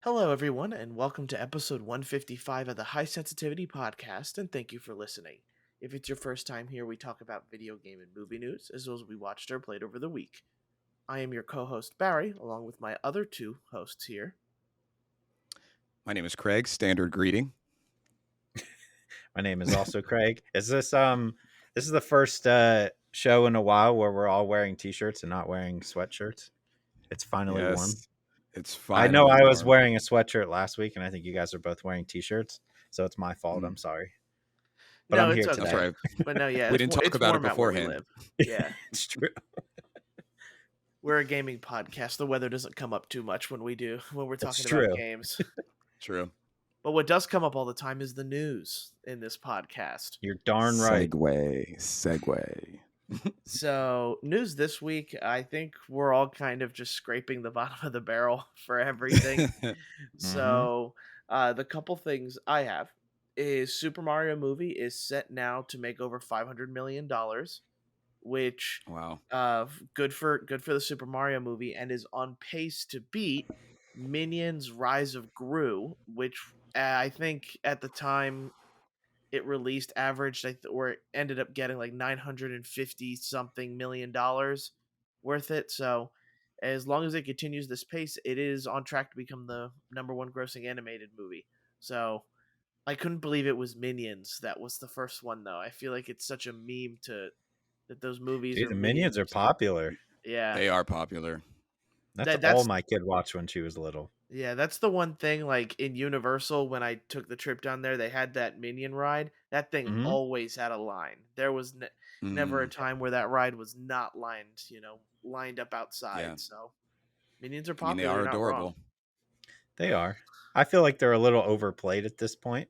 Hello, everyone, and welcome to episode 155 of the High Sensitivity Podcast, and thank you for listening. If it's your first time here, we talk about video game and movie news, as well as we watched or played over the week. I am your co host, Barry, along with my other two hosts here. My name is Craig. Standard greeting. My name is also Craig. This is the first show in a while where we're all wearing t-shirts and not wearing sweatshirts. It's finally warm. Yes, it's I finally know I was warm. wearing a sweatshirt last week, and I think you guys are both wearing t-shirts, so it's my fault. I'm sorry, but No, I'm it's here okay. today. That's right. But no, yeah, We didn't talk it's about it warm out where we beforehand. live. Yeah, It's true. we're a gaming podcast. The weather doesn't come up too much when we're That's talking about true. games. True. But what does come up all the time is the news in this podcast. You're darn right. Segue. So, news this week, I think we're all kind of just scraping the bottom of the barrel for everything. So, the couple things I have is Super Mario movie is set now to make over $500 million, which Wow. good for the Super Mario movie, and is on pace to beat Minions Rise of Gru, which I think at the time it released averaged or it ended up getting like 950 something million dollars worth it. So as long as it continues this pace, it is on track to become the number one grossing animated movie. So I couldn't believe it was Minions that was the first one, though. I feel like it's such a meme that those movies Dude, are the Minions are popular. Yeah, They are popular. That's that's all my kid watched when she was little. Yeah, that's the one thing, like, in Universal, when I took the trip down there, they had that Minion ride. That thing Mhm. always had a line. There was never a Mm, time where that ride was not lined up outside. Yeah. So, Minions are I mean, they popular, are you're not wrong. adorable. They are. I feel like they're a little overplayed at this point,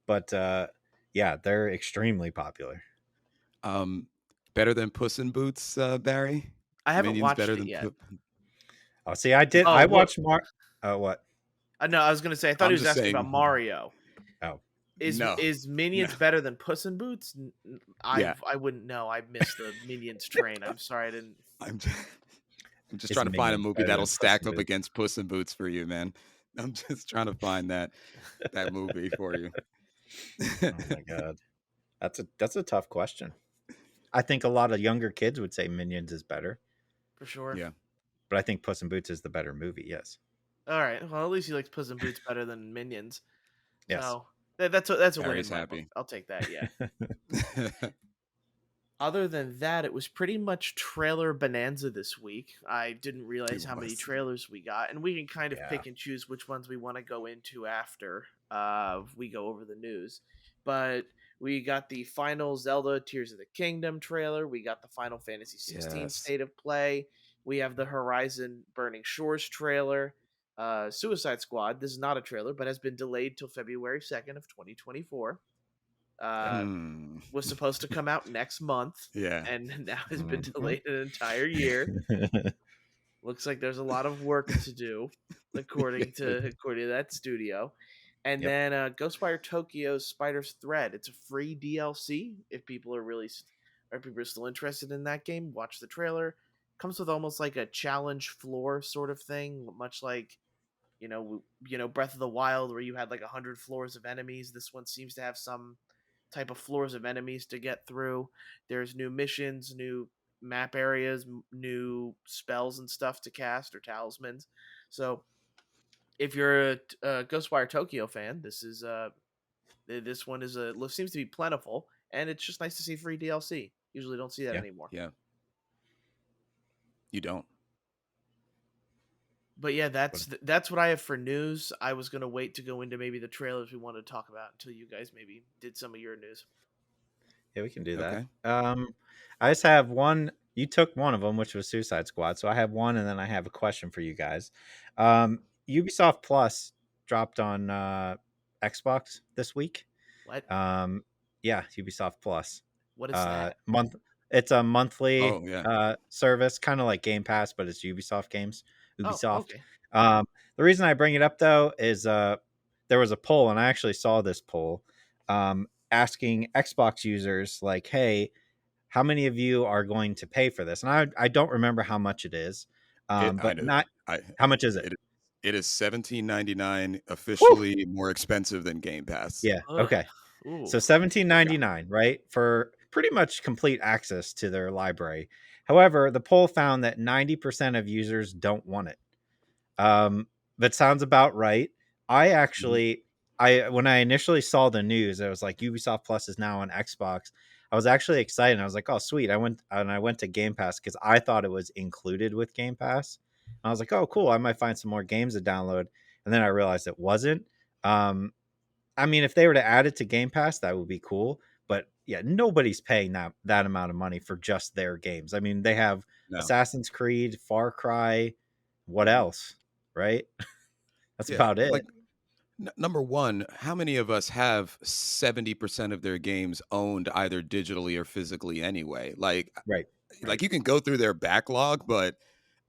but yeah, they're extremely popular. Better than Puss in Boots, Barry? I haven't Minions watched better it than yet. Oh, see, I did. Oh, I what? watched what? No, I was going to say, I thought I'm he was just asking saying. about Mario. Oh, No. Is Minions No. better than Puss in Boots? Yeah. I wouldn't know. I missed the Minions train. I'm sorry, I didn't. I'm just, I'm just Is trying to find a Minions movie better that'll than Puss stack in up Boots? against Puss in Boots for you, man. I'm just trying to find that movie for you. Oh my god, that's a tough question. I think a lot of younger kids would say Minions is better, For sure. Yeah. but I think Puss in Boots is the better movie. Yes. All right. Well, at least he likes Puss in Boots better than Minions. Yes. So that's a win Barry's in my book. happy. I'll take that. Yeah. Other than that, it was pretty much trailer bonanza this week. I didn't realize It how many was. trailers we got, and we can kind of Yeah. pick and choose which ones we want to go into after we go over the news. But we got the final Zelda Tears of the Kingdom trailer. We got the Final Fantasy 16 Yes. State of Play. We have the Horizon Burning Shores trailer. Suicide Squad. This is not a trailer, but has been delayed till February 2nd of 2024. Was supposed to come out next month, Yeah. and now has been Mhm. delayed an entire year. Looks like there's a lot of work to do, according to that studio. And Yep. then Ghostwire Tokyo's Spider's Thread. It's a free DLC if people are still interested in that game. Watch the trailer. Comes with almost like a challenge floor sort of thing, much like Breath of the Wild, where you had like 100 floors of enemies. This one seems to have some type of floors of enemies to get through. There's new missions, new map areas, new spells and stuff to cast or talismans. So if you're a Ghostwire Tokyo fan, this one seems to be plentiful, and it's just nice to see free DLC. Usually don't see that Yeah. anymore. Yeah. You don't. But yeah, that's what I have for news. I was gonna wait to go into maybe the trailers we wanted to talk about until you guys maybe did some of your news. Yeah, we can do that. Okay. I just have one. You took one of them, which was Suicide Squad. So I have one, and then I have a question for you guys. Ubisoft Plus dropped on Xbox this week. What? Yeah, Ubisoft Plus. What is that? It's a monthly Oh, yeah. service, kind of like Game Pass, but it's Ubisoft games. Oh, Ubisoft. okay. The reason I bring it up though is there was a poll, and I actually saw this poll asking Xbox users like, "Hey, how many of you are going to pay for this? And I don't remember how much it is, I but know. not I how much is it? it it is 17.99, Woo! officially more expensive than Game Pass. Yeah. Ugh. Okay. Ooh. So Yeah. 17.99, right? For pretty much complete access to their library. However, the poll found that 90% of users don't want it. That sounds about right. I Mhm. actually, I when I initially saw the news, I was like, Ubisoft Plus is now on Xbox. I was actually excited. I was like, oh sweet. I went to Game Pass because I thought it was included with Game Pass. And I was like, oh cool, I might find some more games to download. And then I realized it wasn't. Um, I mean, if they were to add it to Game Pass, that would be cool. But yeah, nobody's paying that amount of money for just their games. I mean, they have No. Assassin's Creed, Far Cry, what Mhm. else? Right? That's Yeah, about like it. number one, how many of us have 70% of their games owned either digitally or physically anyway? Right. Right. You can go through their backlog, but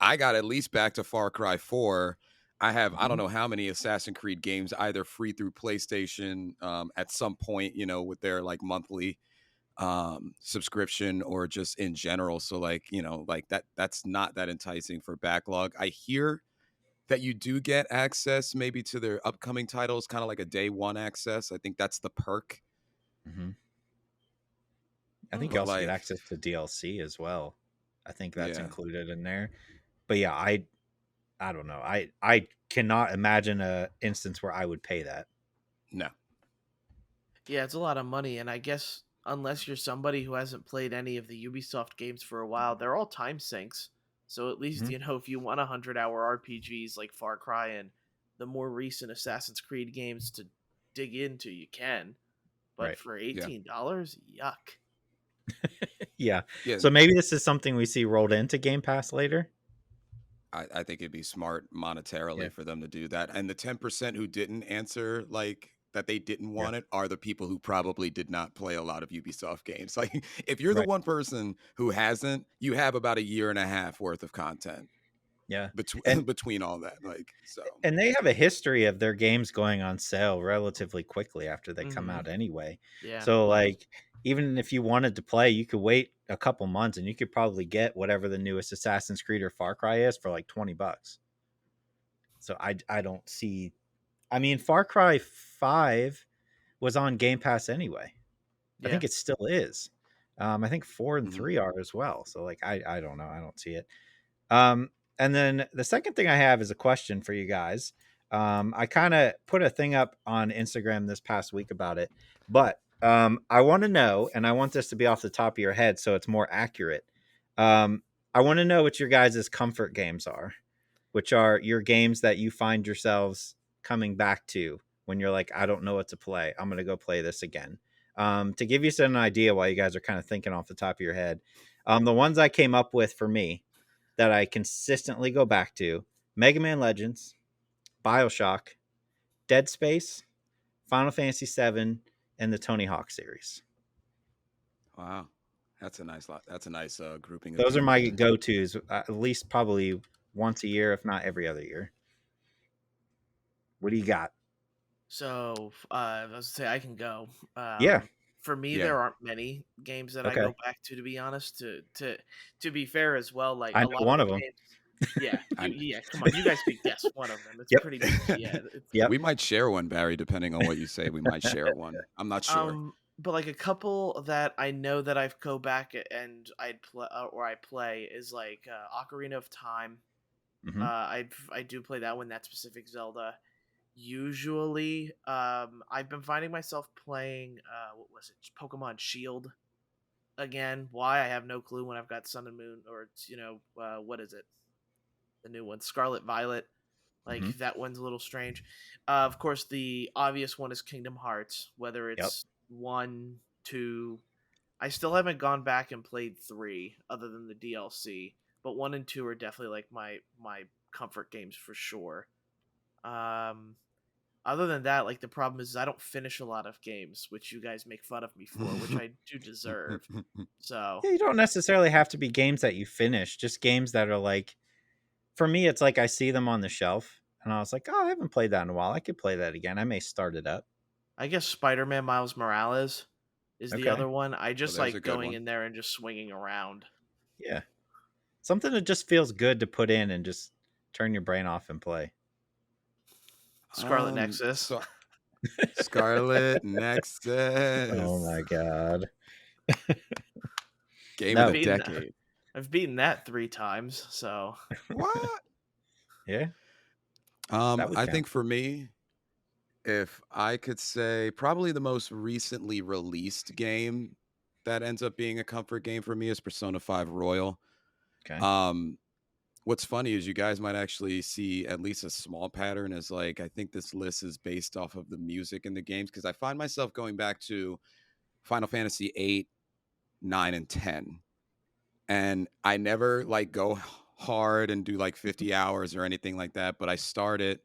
I got at least back to Far Cry 4. I have I don't Mhm. know how many Assassin's Creed games either free through PlayStation at some point, with their like monthly subscription or just in general. So that's not that enticing for backlog. I hear that you do get access maybe to their upcoming titles, kind of like a day one access. I think that's the perk. Mhm. I think you Hmm. But also get like, access to DLC as well. I think that's yeah, included in there. But yeah, I don't know. I cannot imagine a instance where I would pay that. no, Yeah, it's a lot of money, and I guess unless you're somebody who hasn't played any of the Ubisoft games for a while, they're all time sinks. So at least Mhm. if you want 100-hour RPGs like Far Cry and the more recent Assassin's Creed games to dig into, you can. But Right. for yeah, $18, yuck. Yeah. yeah. So maybe this is something we see rolled into Game Pass later. I think it'd be smart Yeah. monetarily for them to do that. And the 10% who didn't answer like that they didn't Yeah. want it are the people who probably did not play a lot of Ubisoft games. Like if you're the Right. one person who hasn't, you have about a year and a half worth of content Yeah. between And between all that. Like so. and they have a history of their games going on sale relatively quickly after they come Hmm. out anyway. Yeah. So like even if you wanted to play, you could wait a couple months and you could probably get whatever the newest Assassin's Creed or Far Cry is for like $20. So I don't see, I mean Far Cry 5 was on Game Pass anyway. I Yeah. think it still is. I think 4 and Mhm. 3 are as well. So like I don't know. I don't see it. Um, and then the second thing I have is a question for you guys. I kind of put a thing up on Instagram this past week about it, but I want to know, and I want this to be off the top of your head so it's more accurate. Um, I want to know what your guys' comfort games are, which are your games that you find yourselves coming back to when you're like, I don't know what to play. I'm going to go play this again. To give you an idea while you guys are kind of thinking off the top of your head, the ones I came up with for me that I consistently go back to: Mega Man Legends, BioShock, Dead Space, Final Fantasy VII, and the Tony Hawk series. Wow. That's a nice lot. That's a nice grouping of Those are games my there. go tos, at least probably once a year, if not every other year. What do you got? So, I was say I can go. Yeah. For me, Yeah. there aren't many games that I Okay. go back to be honest. To be fair as well, like I a know lot of one the of them. games. Yeah, I yeah. Come on, you guys could guess one of them. It's Yep. pretty much yeah. It's, Yep. we might share one, Barry, depending on what you say. We might share one. I'm not sure. but like a couple that I know that I've go back and I'd play or I play is like Ocarina of Time. Hmm. I do play that one. That specific Zelda. Usually, I've been finding myself playing what was it, Pokemon Shield again. Why I have no clue when I've got Sun and Moon or it's what is it, the new one, Scarlet Violet. Like Hmm. that one's a little strange. Of course, the obvious one is Kingdom Hearts. Whether Yep. it's one, two, I still haven't gone back and played three, other than the DLC. But one and two are definitely like my comfort games for sure. Um, Other than that, like the problem is I don't finish a lot of games, which you guys make fun of me for, which I do deserve. So Yeah, you don't necessarily have to be games that you finish, just games that are like, for me, it's like I see them on the shelf and I was like, oh, I haven't played that in a while. I could play that again. I may start it up. I guess Spider-Man Miles Morales. is the Okay. other one. I Oh, just there's a like good going one. in there and just swinging around. Yeah. Something that just feels good to put in and just turn your brain off and play. Scarlet Nexus. So Scarlet Oh Nexus, my god. game of I've the No. beaten decade. I've beaten that 3 times, so What? Yeah, that would I count. think for me, if I could say probably the most recently released game that ends up being a comfort game for me is Persona 5 Royal. Okay. Um, what's funny is you guys might actually see at least a small pattern as like I think this list is based off of the music in the games because I find myself going back to Final Fantasy 8, 9, and 10. And I never like go hard and do like 50 hours or anything like that, but I start it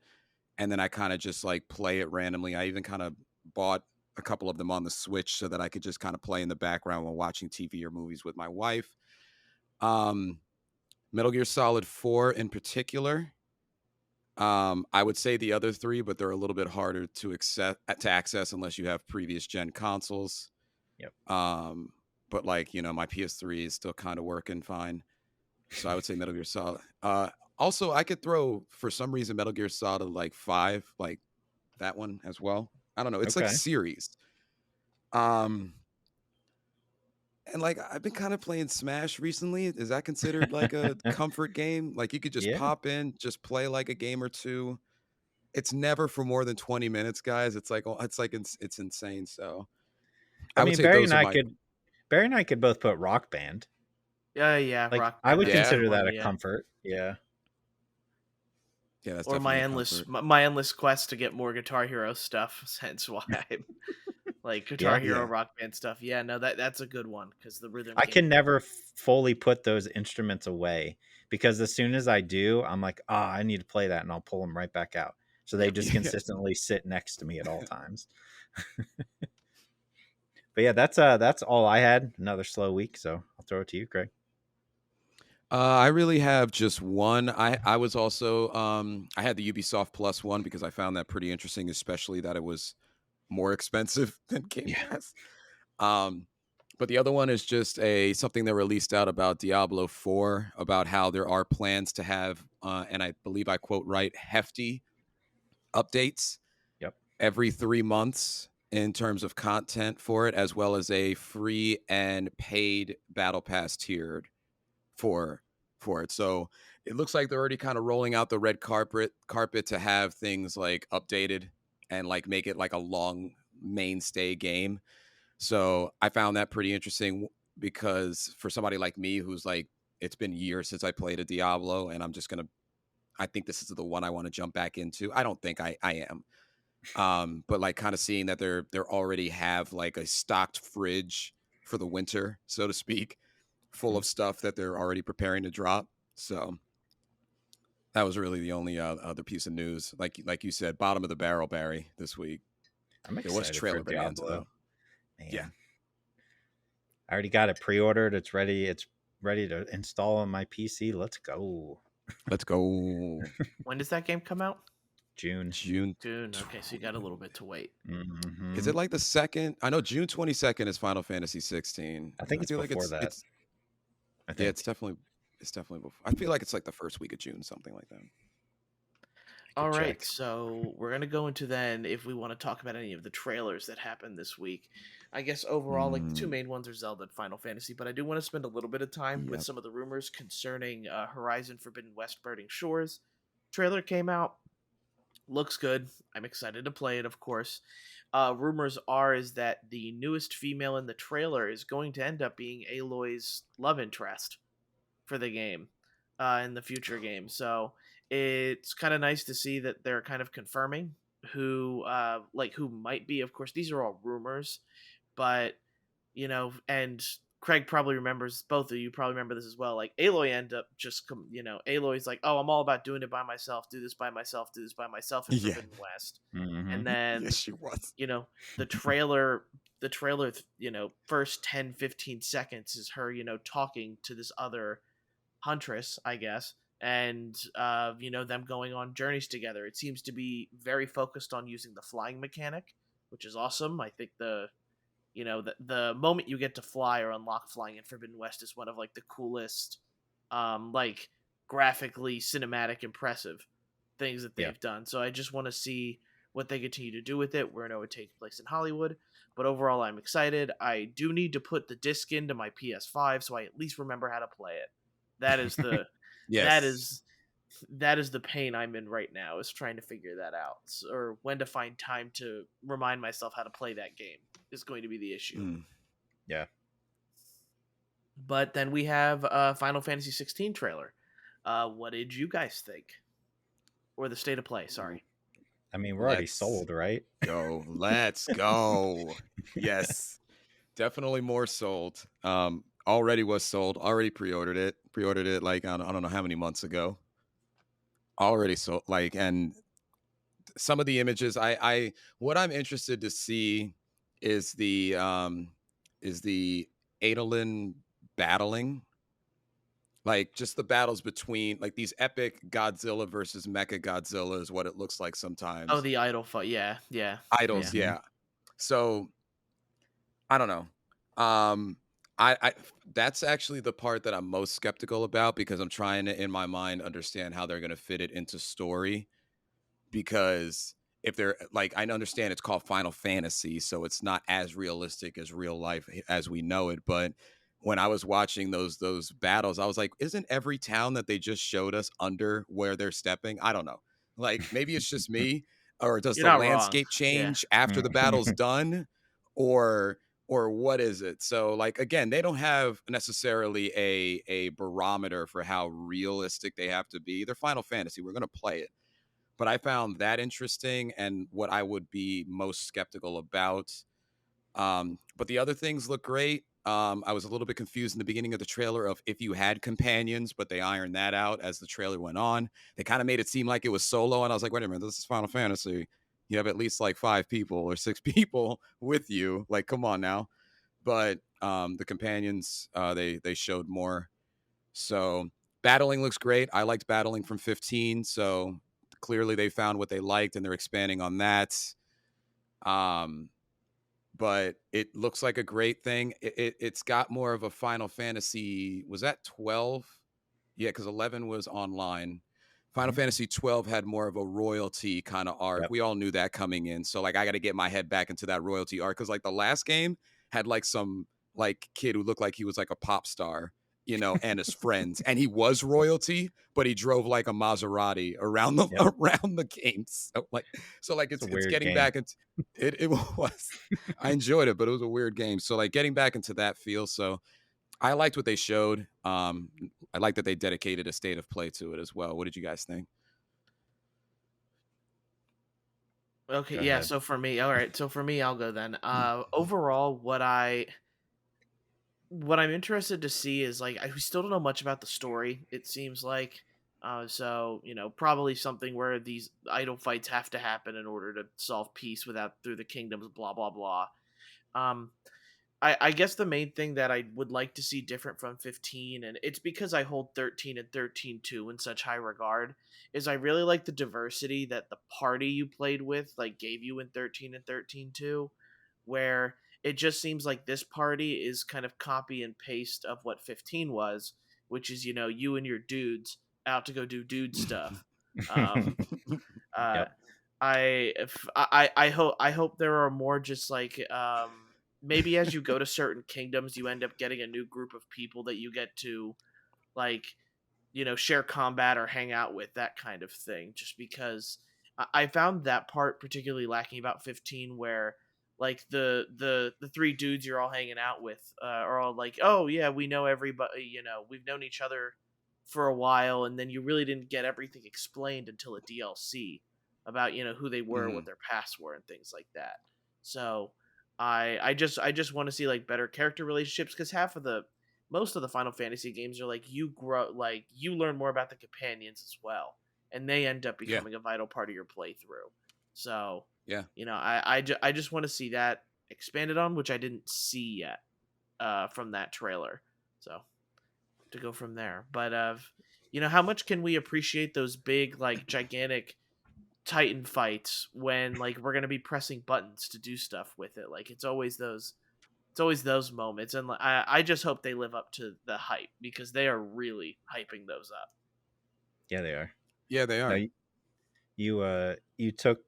and then I kind of just like play it randomly. I even kind of bought a couple of them on the Switch so that I could just kind of play in the background while watching TV or movies with my wife. Um, Metal Gear Solid 4 in particular. I would say the other three, but they're a little bit harder to access unless you have previous gen consoles. Yep. But like my PS3 is still kind of working fine, so I would say Metal Gear Solid. Also, I could throw for some reason Metal Gear Solid like 5, like that one as well. I don't know. It's like Okay. series. Um, and like I've been kind of playing Smash recently. Is that considered like a comfort game? Like you could just Yeah. pop in, just play like a game or two. It's never for more than 20 minutes, guys. It's like it's insane. So I I would mean, say those are my Barry and I could both put Rock Band. yeah, Like Rock I Band. would That's a yeah good consider one. that a Yeah, comfort. Yeah. yeah. That's or definitely a comfort. my endless quest to get more Guitar Hero stuff. Hence why I'm like Guitar Yeah. Hero, Yeah, Rock Band stuff. Yeah, no, that's a good one because the rhythm I game. can never fully put those instruments away because as soon as I do, I'm like, ah, I need to play that, and I'll pull them right back out. So they Yep. just yeah. consistently sit next to me at all times. But yeah, that's all I had. Another slow week, so I'll throw it to you, Craig. I really have just one. I was also I had the Ubisoft Plus one because I found that pretty interesting, especially that it was more expensive than Game Yeah. Pass. Um, but the other one is just a something that released out about Diablo 4 about how there are plans to have and I believe I quote right hefty updates Yep. every 3 months in terms of content for it as well as a free and paid battle pass tiered for it. So it looks like they're already kind of rolling out the red carpet to have things like updated and like make it like a long mainstay game. So I found that pretty interesting because for somebody like me who's like it's been years since I played a Diablo and I think this is the one I want to jump back into. I don't think I am. But like kind of seeing that they're already have like a stocked fridge for the winter, so to speak, full Mhm. of stuff that they're already preparing to drop. So that was really the only other piece of news. Like you said, bottom of the barrel, Barry, this week. I'm There was excited for trailer bonanza Diablo. though. Yeah, Man, I already got it pre-ordered. It's ready. It's ready to install on my PC. Let's go. let's go. When does that game come out? June. June. June. Okay, so you got a little bit to wait. Is Hmm. it like the second? I know June 22nd is Final Fantasy 16. I think I it's feel like before that. it's I yeah, think it's definitely before. I feel like it's like the first week of June, something like that. I All could right, check. so we're gonna go into then if we want to talk about any of the trailers that happened this week. I guess overall, like the two Mm, main ones are Zelda and Final Fantasy, but I do want to spend a little bit of time with yep. some of the rumors concerning Horizon Forbidden West Burning Shores. Trailer came out, looks good. I'm excited to play it, of course. Rumors is that the newest female in the trailer is going to end up being Aloy's love interest for the game in the future game. So it's kind of nice to see that they're kind of confirming who might be. Of course, these are all rumors, but and Craig probably remembers, both of you probably remember this as well. Like Aloy end up Aloy's like, oh, I'm all about doing it by myself, do this by myself, do this by myself in Yeah. Forbidden West, Hmm. and Yes, then she was. you know the trailer first 10, 15 seconds is her talking to this other huntress, I guess, and them going on journeys together. It seems to be very focused on using the flying mechanic, which is awesome. I think the moment you get to fly or unlock flying in Forbidden West is one of like the coolest, like graphically cinematic impressive things that Yeah. they've done. So I just want to see what they continue to do with it. We know it takes place in Hollywood, but overall I'm excited. I do need to put the disc into my PS5 so I at least remember how to play it. That is the that Yes. is that is the pain I'm in right now, is trying to figure that out, or when to find time to remind myself how to play that game is going to be the issue. Mm. Yeah. But then we have Final Fantasy 16 trailer. What did you guys think? Or the state of play, sorry. I mean, we're already Let's sold, right? go. Let's go. Yes. Definitely more sold. Already was sold. Already pre-ordered it. Pre-ordered it like I don't know how many months ago. Already sold. Like, and some of the images, I what I'm interested to see is the Adolin battling, like just the battles between like these epic Godzilla versus Mecha Godzilla is what it looks like Oh, sometimes. the idol fight. Yeah, yeah, yeah. Idols, Mhm. yeah. So I don't know. Um, I that's actually the part that I'm most skeptical about because I'm trying to in my mind understand how they're going to fit it into story. Because if they're like, I understand it's called Final Fantasy, so it's not as realistic as real life as we know it. But when I was watching those battles, I was like, isn't every town that they just showed us under where they're stepping? I don't know. Like maybe it's just me, or does You're the not wrong. landscape Yeah. change after the battle's done, or what is it? So like again, they don't have necessarily a barometer for how realistic they have to be. They're Final Fantasy. We're gonna play it, but I found that interesting and what I would be most skeptical about. But the other things look great. I was a little bit confused in the beginning of the trailer of if you had companions, but they ironed that out as the trailer went on. They kind of made it seem like it was solo, and I was like, wait a minute, this is Final Fantasy. You have at least like 5 people or 6 people with you. Like, come on now. But the companions, they showed more. So battling looks great. I liked battling from 15, so clearly they found what they liked and they're expanding on that. Um, but it looks like a great thing. It's got more of a Final Fantasy. Was that 12? Yeah, because 11 was online. Final Mhm. Fantasy 12 had more of a royalty kind of arc. Yep. We all knew that coming in. So like I got to get my head back into that royalty arc cuz like the last game had like some like kid who looked like he was like a pop star, and his friends, and he was royalty, but he drove like a Maserati around the Yep. around the games. So like It's a it's weird getting game. back into it was I enjoyed it, but it was a weird game. So like getting back into that feel. So I liked what they showed. I like that they dedicated a state of play to it as well. What did you guys think? Okay, Go yeah, ahead. so for me, all right, so for me I'll go then. Overall what I'm interested to see is like we still don't know much about the story. It seems like, so probably something where these idol fights have to happen in order to solve peace without through the kingdoms. Blah blah blah. Um, I guess the main thing that I would like to see different from 15, and it's because I hold 13 and 13-2 in such high regard, is I really like the diversity that the party you played with like gave you in 13 and 13-2, where it just seems like this party is kind of copy and paste of what 15 was, which is you and your dudes out to go do dude stuff. Um, uh, Yep. I hope there are more just like maybe as you go to certain kingdoms you end up getting a new group of people that you get to like share combat or hang out with, that kind of thing, just because I found that part particularly lacking about 15, where like the three dudes you're all hanging out with are all like, oh yeah, we know everybody, we've known each other for a while, and then you really didn't get everything explained until a DLC about who they were, what Mhm. their pasts were, and things like that. So I just want to see like better character relationships, because most of the Final Fantasy games are like you grow, like you learn more about the companions as well, and they end up Yeah, becoming a vital part of your playthrough. So, yeah, I just want to see that expanded on, which I didn't see yet from that trailer. So to go from there, but how much can we appreciate those big, like gigantic Titan fights when like we're gonna be pressing buttons to do stuff with it? Like it's always those it's always those moments, and I just hope they live up to the hype because they are really hyping those up. Yeah, they are. Yeah, they No, are. you took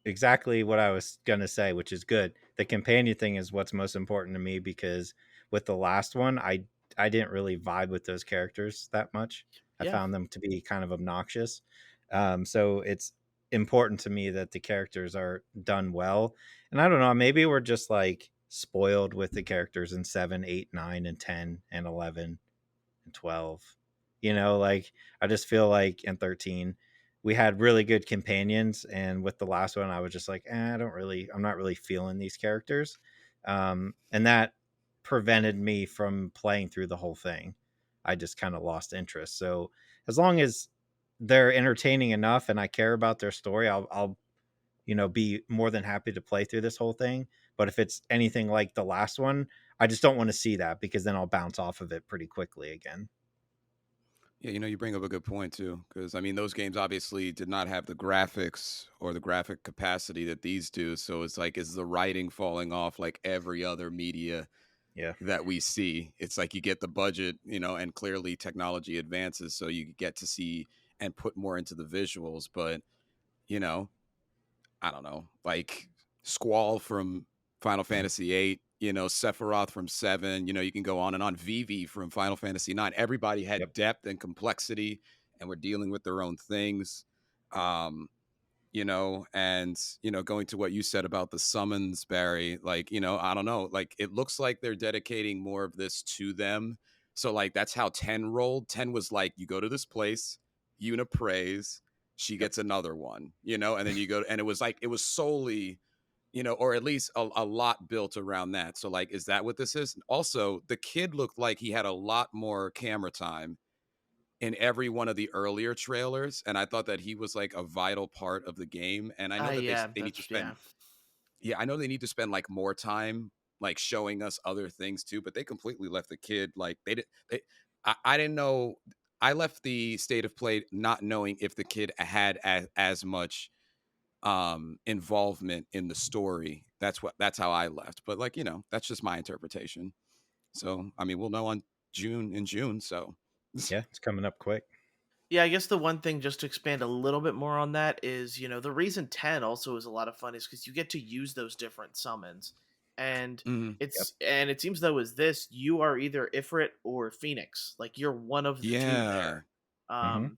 exactly what I was gonna say, which is good. The companion thing is what's most important to me because with the last one, I didn't really vibe with those characters that much. I Yeah, found them to be kind of obnoxious. So it's important to me that the characters are done well. And I don't know, maybe we're just like spoiled with the characters in 7, 8, 9, and 10 and 11 and 12. Like I just feel like in 13 we had really good companions, and with the last one I was just like, I'm not really feeling these characters. And that prevented me from playing through the whole thing. I just kind of lost interest. So as long as they're entertaining enough and I care about their story, I'll be more than happy to play through this whole thing. But if it's anything like the last one, I just don't want to see that because then I'll bounce off of it pretty quickly again. Yeah, you bring up a good point too, because I mean, those games obviously did not have the graphics or the graphic capacity that these do. So it's like, is the writing falling off like every other media Yeah. that we see? It's like you get the budget, and clearly technology advances, so you get to see and put more into the visuals. But you know, I don't know, like Squall from Final Fantasy 8, Sephiroth from 7, you can go on and on. Vivi from Final Fantasy 9. Everybody Yep. had depth and complexity and were dealing with their own things. Um, and going to what you said about the summons, Barry, like, I don't know, like it looks like they're dedicating more of this to them. So like that's how 10 rolled. 10 was like, you go to this place, Una prays, she Yep. gets another one, and then you go, and it was like it was solely, or at least a lot built around that. So like, is that what this is? Also, the kid looked like he had a lot more camera time in every one of the earlier trailers, and I thought that he was like a vital part of the game. And I know that yeah, they need to that's spend, yeah. yeah, I know they need to spend like more time like showing us other things too, but they completely left the kid like they did. I didn't know. I left the state of play not knowing if the kid had as much involvement in the story. That's how I left. But like, that's just my interpretation. So I mean, we'll know on June. So Yeah, it's coming up quick. Yeah, I guess the one thing just to expand a little bit more on that is, the reason 10 also is a lot of fun is because you get to use those different summons. And mhm. Yep. it seems though as this, you are either Ifrit or Phoenix. Like you're one of the two Yeah. there. Hmm.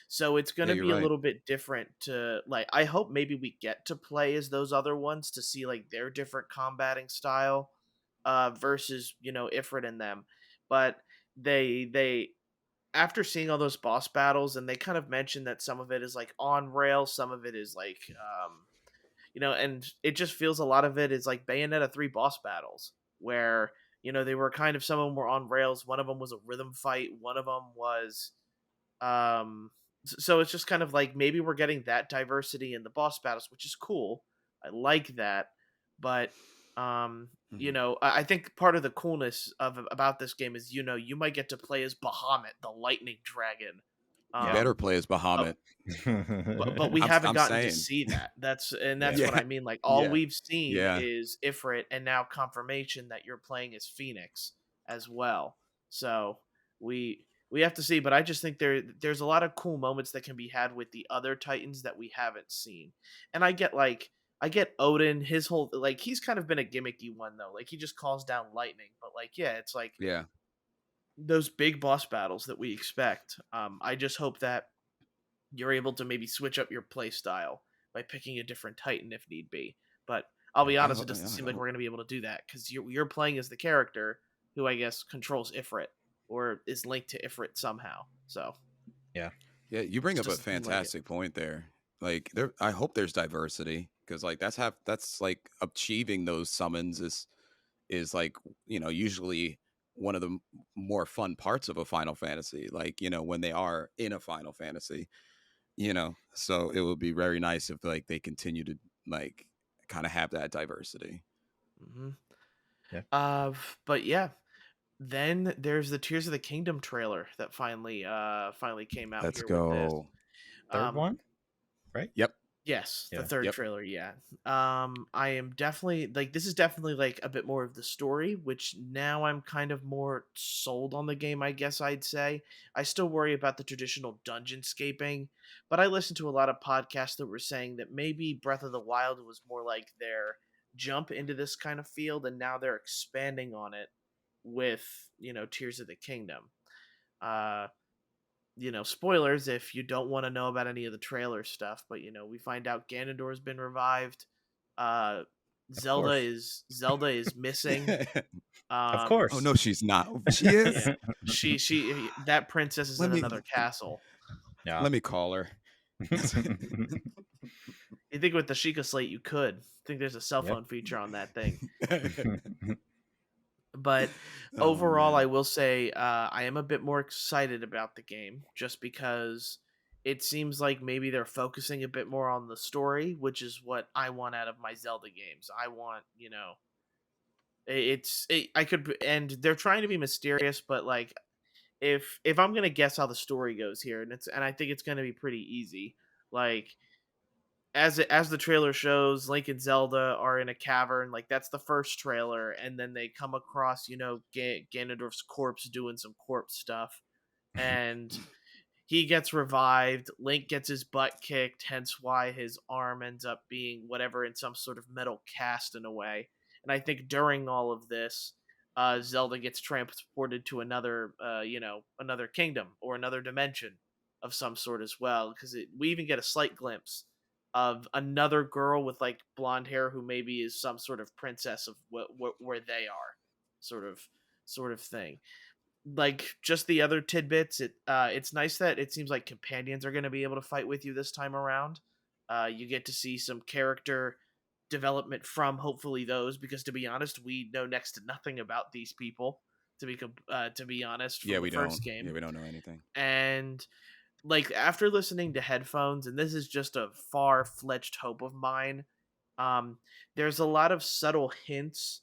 So it's Yeah, gonna you're be a right. little bit different to like I hope maybe we get to play as those other ones to see like their different combating style versus, Ifrit and them. But they after seeing all those boss battles, and they kind of mentioned that some of it is like on rail, some of it is like and it just feels a lot of it is like Bayonetta 3 boss battles where they were kind of some of them were on rails, one of them was a rhythm fight, one of them was so it's just kind of like maybe we're getting that diversity in the boss battles, which is cool. I like that. But Mhm. I think part of the coolness of about this game is you might get to play as Bahamut, the lightning dragon. You Yep. better Um play as but Bahamut. but we haven't I'm gotten to saying. see that. That's Yeah. what Yeah. I mean. Like all Yeah. we've seen Yeah. is Ifrit, and now confirmation that you're playing as Phoenix as well. So we have to see. But I just think there's a lot of cool moments that can be had with the other Titans that we haven't seen. And I get Odin, his whole like he's kind of been a gimmicky one though. Like he just calls down lightning. But like yeah, it's like Yeah. those big boss battles that we expect. I just hope that you're able to maybe switch up your play style by picking a different Titan if need be. But I'll Yep. be honest, it I doesn't seem like hope. we're going to be able to do that because you're playing as the character who I guess controls Ifrit or is linked to Ifrit somehow. So Yeah. Yeah, you it bring just up a doesn't seem like it. fantastic point there. Like I hope there's diversity because like that's like achieving those summons is like, usually one of the more fun parts of a Final Fantasy, like, when they are in a Final Fantasy, so it would be very nice if like they continue to like kind of have that diversity. hmm Yeah. but yeah, then there's the Tears of the Kingdom trailer that finally came out Let's here with this. go. Third Um, one, right? Yep. Yes, the Yeah. third Yep. trailer, yeah. I am definitely like this is definitely like a bit more of the story, which now I'm kind of more sold on the game, I guess I'd say. I still worry about the traditional dungeon scaping, but I listened to a lot of podcasts that were saying that maybe Breath of the Wild was more like their jump into this kind of field, and now they're expanding on it with, Tears of the Kingdom. Uh Spoilers if you don't want to know about any of the trailer stuff, but we find out Ganondorf's been revived. Uh Of Zelda course. is Zelda is missing. Of Oh course. no, she's not. She is. Yeah. She that princess is let in me another castle. Yeah. let me call her. You think with the Sheikah Slate you could. I think there's a cell Yep. phone feature on that thing. But Oh overall, I man. will say I am a bit more excited about the game just because it seems like maybe they're focusing a bit more on the story, which is what I want out of my Zelda games. I want, I could, and they're trying to be mysterious, but like if I'm gonna guess how the story goes here, and I think it's gonna be pretty easy. Like as the trailer shows, Link and Zelda are in a cavern. Like that's the first trailer, and then they come across Ganondorf's corpse doing some corpse stuff, and he gets revived. Link gets his butt kicked, hence why his arm ends up being whatever in some sort of metal cast in a way. And I think during all of this, Zelda gets transported to another kingdom or another dimension of some sort as well. Because we even get a slight glimpse of another girl with like blonde hair who maybe is some sort of princess of where they are, sort of thing. Like just the other tidbits, it's nice that it seems like companions are going to be able to fight with you this time around. You get to see some character development from hopefully those, because to be honest, we know next to nothing about these people. To be honest, Yeah, from the we don't. first Yeah, game, we don't know anything. and like after listening to headphones, and this is just a far-fletched hope of mine, um there's a lot of subtle hints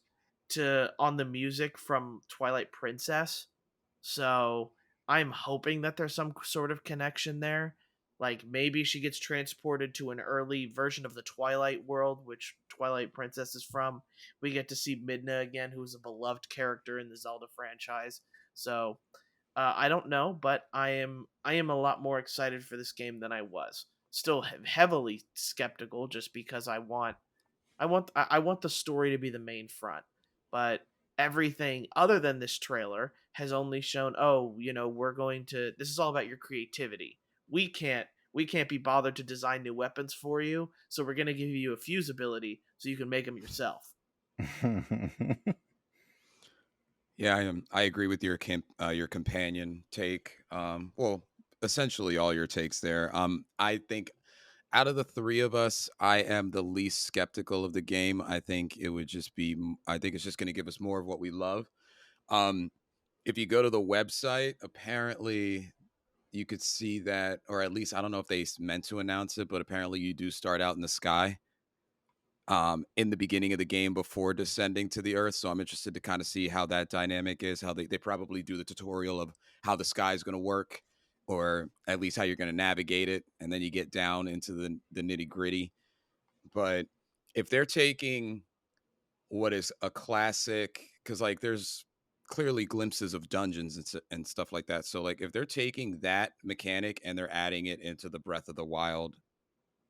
to on the music from Twilight Princess, so I'm hoping that there's some sort of connection there. Like maybe she gets transported to an early version of the Twilight world, which Twilight Princess is from. We get to see Midna again, who's a beloved character in the Zelda franchise. So I don't know, but I am a lot more excited for this game than I was. Still heavily skeptical, just because I want the story to be the main front, but everything other than this trailer has only shown, oh, we're going to. This is all about your creativity. We can't be bothered to design new weapons for you, so we're going to give you a fuse ability so you can make them yourself. Yeah, I agree with your companion take. Well, essentially all your takes there. I think out of the three of us, I am the least skeptical of the game. I think it would just be. I think it's just going to give us more of what we love. Um, if you go to the website, apparently you could see that, or at least I don't know if they meant to announce it, but apparently you do start out in the sky in the beginning of the game before descending to the earth. So I'm interested to kind of see how that dynamic is, how they probably do the tutorial of how the sky is going to work, or at least how you're going to navigate it. And then you get down into the nitty gritty. But if they're taking what is a classic, because like there's clearly glimpses of dungeons and stuff like that. So like if they're taking that mechanic and they're adding it into the Breath of the Wild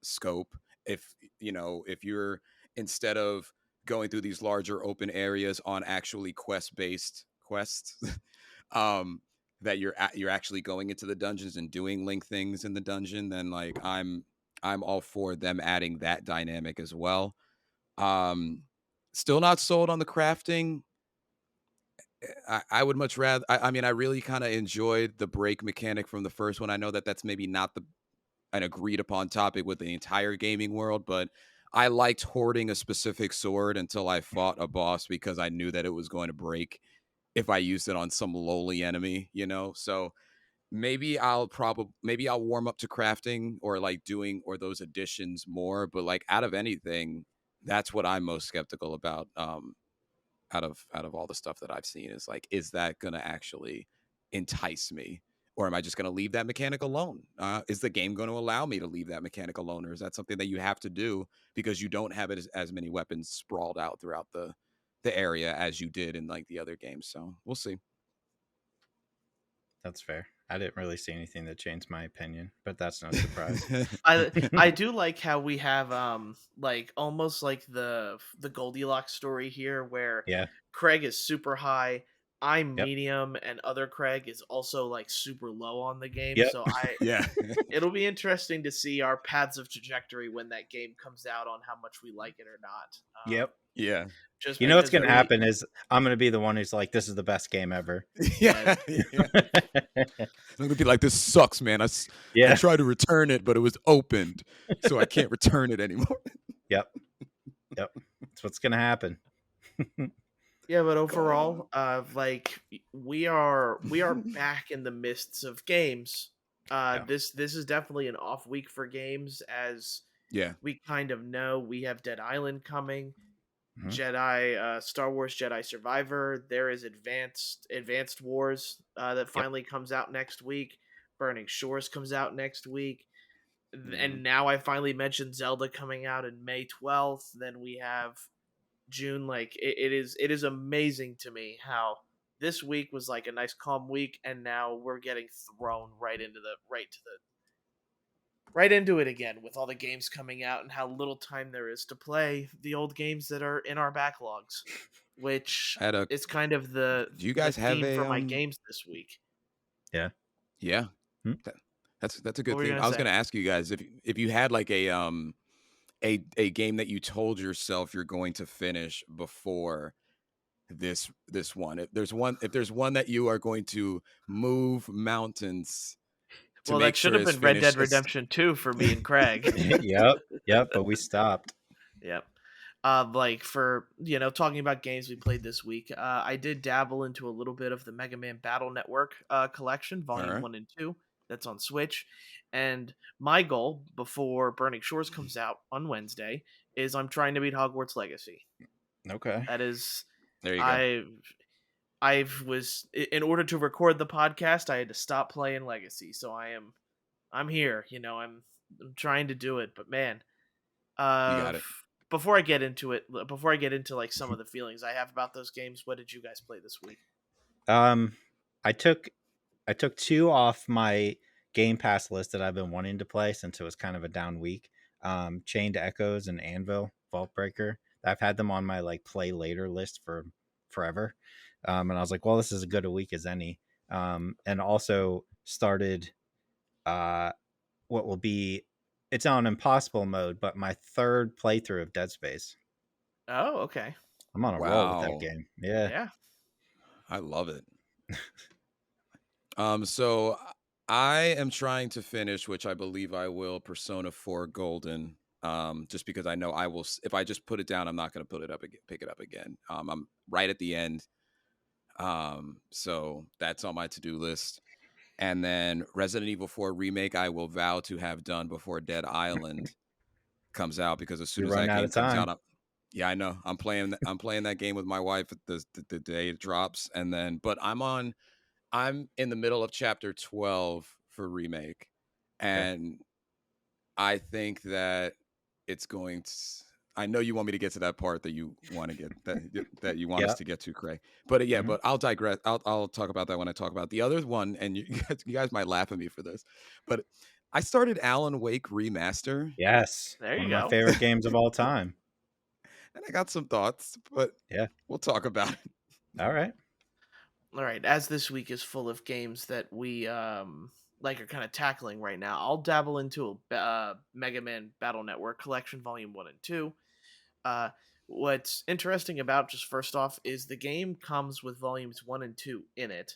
scope, if if you're, instead of going through these larger open areas on actually quest-based quests, um that you're actually going into the dungeons and doing link things in the dungeon, then like I'm all for them adding that dynamic as well. um Still not sold on the crafting. I would much rather, I mean, I really kind of enjoyed the break mechanic from the first one. I know that that's maybe not an agreed upon topic with the entire gaming world, but I liked hoarding a specific sword until I fought a boss because I knew that it was going to break if I used it on some lowly enemy. So maybe I'll warm up to crafting or like doing or those additions more, but like out of anything, that's what I'm most skeptical about. Out of all the stuff that I've seen is like, is that gonna actually entice me? Or am I just going to leave that mechanic alone? Is the game going to allow me to leave that mechanic alone, or is that something that you have to do because you don't have it as many weapons sprawled out throughout the area as you did in like the other games? So we'll see. That's fair. I didn't really see anything that changed my opinion, but that's no surprise. I do like how we have like almost like the Goldilocks story here, where Yeah. Craig is super high, I'm Yep. medium, and other Craig is also like super low on the game. Yep. So Yeah. it'll be interesting to see our paths of trajectory when that game comes out on how much we like it or not. Yep. Yeah. Just You know what's because gonna we, happen is I'm gonna be the one who's like, "This is the best game ever." yeah, Yeah. Yeah. I'm gonna be like, this sucks, man. I Yeah. tried to return it, but it was opened, so I can't return it anymore. Yep. Yep. That's what's gonna happen. yeah, but Oh. overall, like we are back in the mists of games. Yeah. This is definitely an off week for games, as Yeah. we kind of know we have Dead Island coming, Mhm. Jedi, Star Wars Jedi Survivor. There is Advanced Wars that Yep. finally comes out next week. Burning Shores comes out next week, Mhm. and now I finally mentioned Zelda coming out in May 12th. Then we have June. Like it is amazing to me how this week was like a nice calm week, and now we're getting thrown right into it again with all the games coming out and how little time there is to play the old games that are in our backlogs, which I had a. is kind of Do you the guys have theme a for my games this week. Yeah. Yeah. Hmm? That, that's a What good were you theme. gonna I was say? gonna ask you guys if you had like a game that you told yourself you're going to finish before this one. If there's one that you are going to move mountains to Well, that make should sure have is been Red Dead finished. Redemption 2 for me and Craig. Yep. Yep. But we stopped. Yep. Like for talking about games we played this week, I did dabble into a little bit of the Mega Man Battle Network collection, All Volume right. 1 and 2. That's on Switch, and my goal before Burning Shores comes out on Wednesday is I'm trying to beat Hogwarts Legacy. Okay. That is, There you go. I in order to record the podcast, I had to stop playing Legacy, so I'm here. I'm trying to do it, but man, You got it. before I get into it, before I get into like some of the feelings I have about those games, what did you guys play this week? Um, I took I took two off my Game Pass list that I've been wanting to play since it was kind of a down week. Chained Echoes and Anvil Vault Breaker. I've had them on my like play later list for forever. And I was like, well, this is as good a week as any. And also started uh what will be it's on impossible mode, but my third playthrough of Dead Space. Oh, okay, I'm on a roll with that Wow. game. Yeah. yeah. I love it. So I am trying to finish, which I believe I will, Persona 4 Golden. Just because I know I will. If I just put it down, I'm not going to put it up again, pick it up again. I'm right at the end. So that's on my to-do list. And then Resident Evil 4 remake, I will vow to have done before Dead Island comes out, because as soon You're as running that out game of comes time. out, yeah, I know. I'm playing that game with my wife the day it drops, and then but I'm in the middle of chapter 12 for remake, Okay. and I think that it's going to. I know you want me to get to that part that you want to get that you want us Yeah. to get to, Craig. But yeah, Hmm. but I'll digress. I'll talk about that when I talk about the other one, and you guys might laugh at me for this, but I started Alan Wake Remaster, Yes. There One you of my go. favorite games of all time. and I got some thoughts, but Yeah. we'll talk about it. All right. All right, as this week is full of games that we like are kind of tackling right now, I'll dabble into a Mega Man Battle Network Collection Volume 1 and 2. Uh, what's interesting about, just first off, is the game comes with volumes 1 and 2 in it.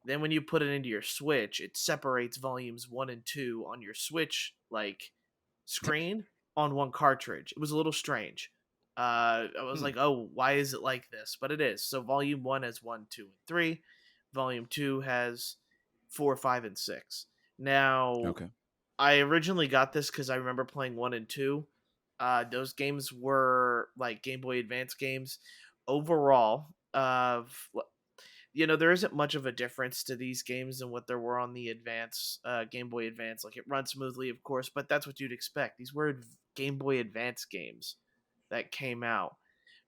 Then when you put it into your Switch, it separates volumes 1 and 2 on your Switch like screen on one cartridge. It was a little strange. I was Hmm. like, oh, why is it like this? But it is. So volume 1 has 1, 2, and 3. Volume 2 has 4, 5, and 6. Now, Okay. I originally got this because I remember playing 1 and 2. Those games were like Game Boy Advance games. Overall, there isn't much of a difference to these games than what there were on the Advance, Game Boy Advance. Like, it runs smoothly, of course, but that's what you'd expect. These were Game Boy Advance games that came out.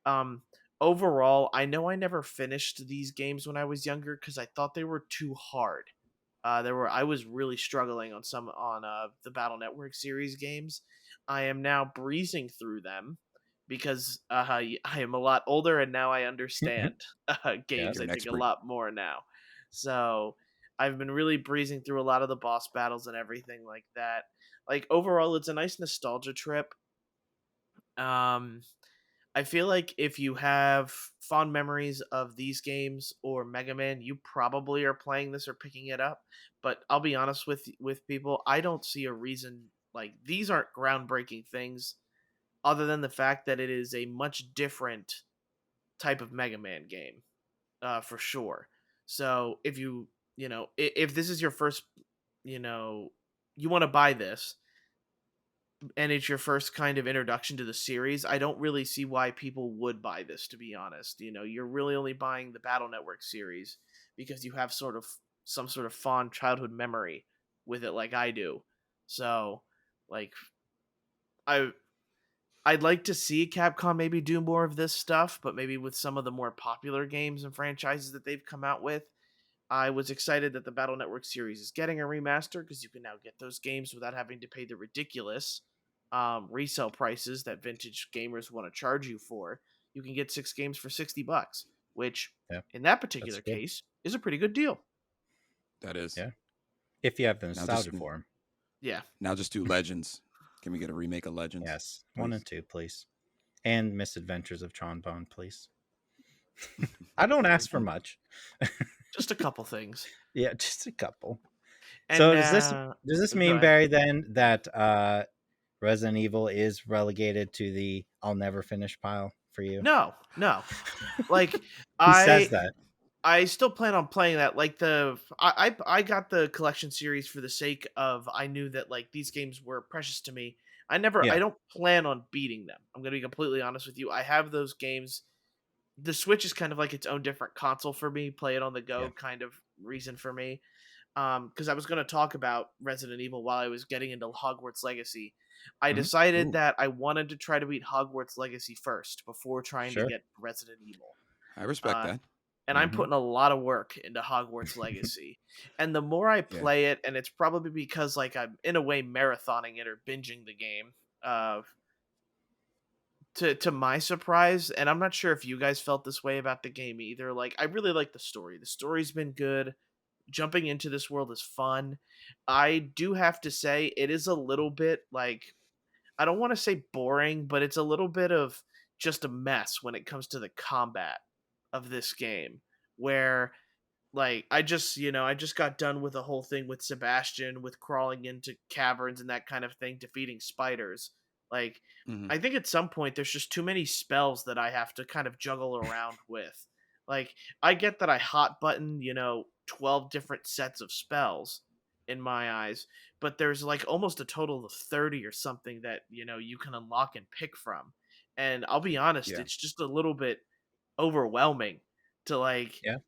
Um, Overall, I know I never finished these games when I was younger because I thought they were too hard. I was really struggling on the Battle Network series games. I am now breezing through them because I am a lot older and now I understand Yep. games. You're I an think a expert. lot more now. So I've been really breezing through a lot of the boss battles and everything like that. Like, overall, it's a nice nostalgia trip. Um, I feel like if you have fond memories of these games or Mega Man, you probably are playing this or picking it up. But I'll be honest with people, I don't see a reason. Like, these aren't groundbreaking things, other than the fact that it is a much different type of Mega Man game, for sure. So if if this is your first, you know, you want to buy this, and it's your first kind of introduction to the series, I don't really see why people would buy this, to be honest. You're really only buying the Battle Network series because you have some sort of fond childhood memory with it like I do. So, like, I I'd like to see Capcom maybe do more of this stuff, but maybe with some of the more popular games and franchises that they've come out with. I was excited that the Battle Network series is getting a remaster because you can now get those games without having to pay the ridiculous resale prices that vintage gamers want to charge you for. You can get 6 games for $60, which Yeah. in that That's particular good. case is a pretty good deal. That is. Yeah. If you have the Now just nostalgia for them. Yeah. now just do Legends. Can we get a remake of Legends, Yes. 1 and please? 2, please. And Misadventures of Trombone, please. I don't ask for much. Just a couple things. Yeah, just a couple. And So does this go mean, ahead. Barry, then that Resident Evil is relegated to the I'll never finish pile for you? No, no. Like, He says I that. I still plan on playing that. Like, I got the collection series for the sake of, I knew that, like, these games were precious to me. I Yeah. don't plan on beating them. I'm gonna be completely honest with you. I have those games. The Switch is kind of like its own different console for me. Play it on the Yeah. go kind of reason for me. Because I was gonna talk about Resident Evil while I was getting into Hogwarts Legacy. I Mhm. decided Ooh, that I wanted to try to beat Hogwarts Legacy first before trying to Sure. get Resident Evil. I respect Uh, that. and I'm Mhm. putting a lot of work into Hogwarts Legacy. And the more I Yeah. play it, and it's probably because, like, I'm in a way marathoning it or binging the game, uh, to my surprise, and I'm not sure if you guys felt this way about the game either. Like, I really like the story. The story's been good. Jumping into this world is fun. I do have to say it is a little bit, like, I don't want to say boring, but it's a little bit of just a mess when it comes to the combat of this game, where, like, I just got done with the whole thing with Sebastian, with crawling into caverns and that kind of thing, defeating spiders. Like, Hmm. I think at some point there's just too many spells that I have to kind of juggle around with. Like, I get that I hot button, 12 different sets of spells in my eyes, but there's like almost a total of 30 or something that, you can unlock and pick from. And I'll be honest, Yeah. it's just a little bit overwhelming to, like, Yeah.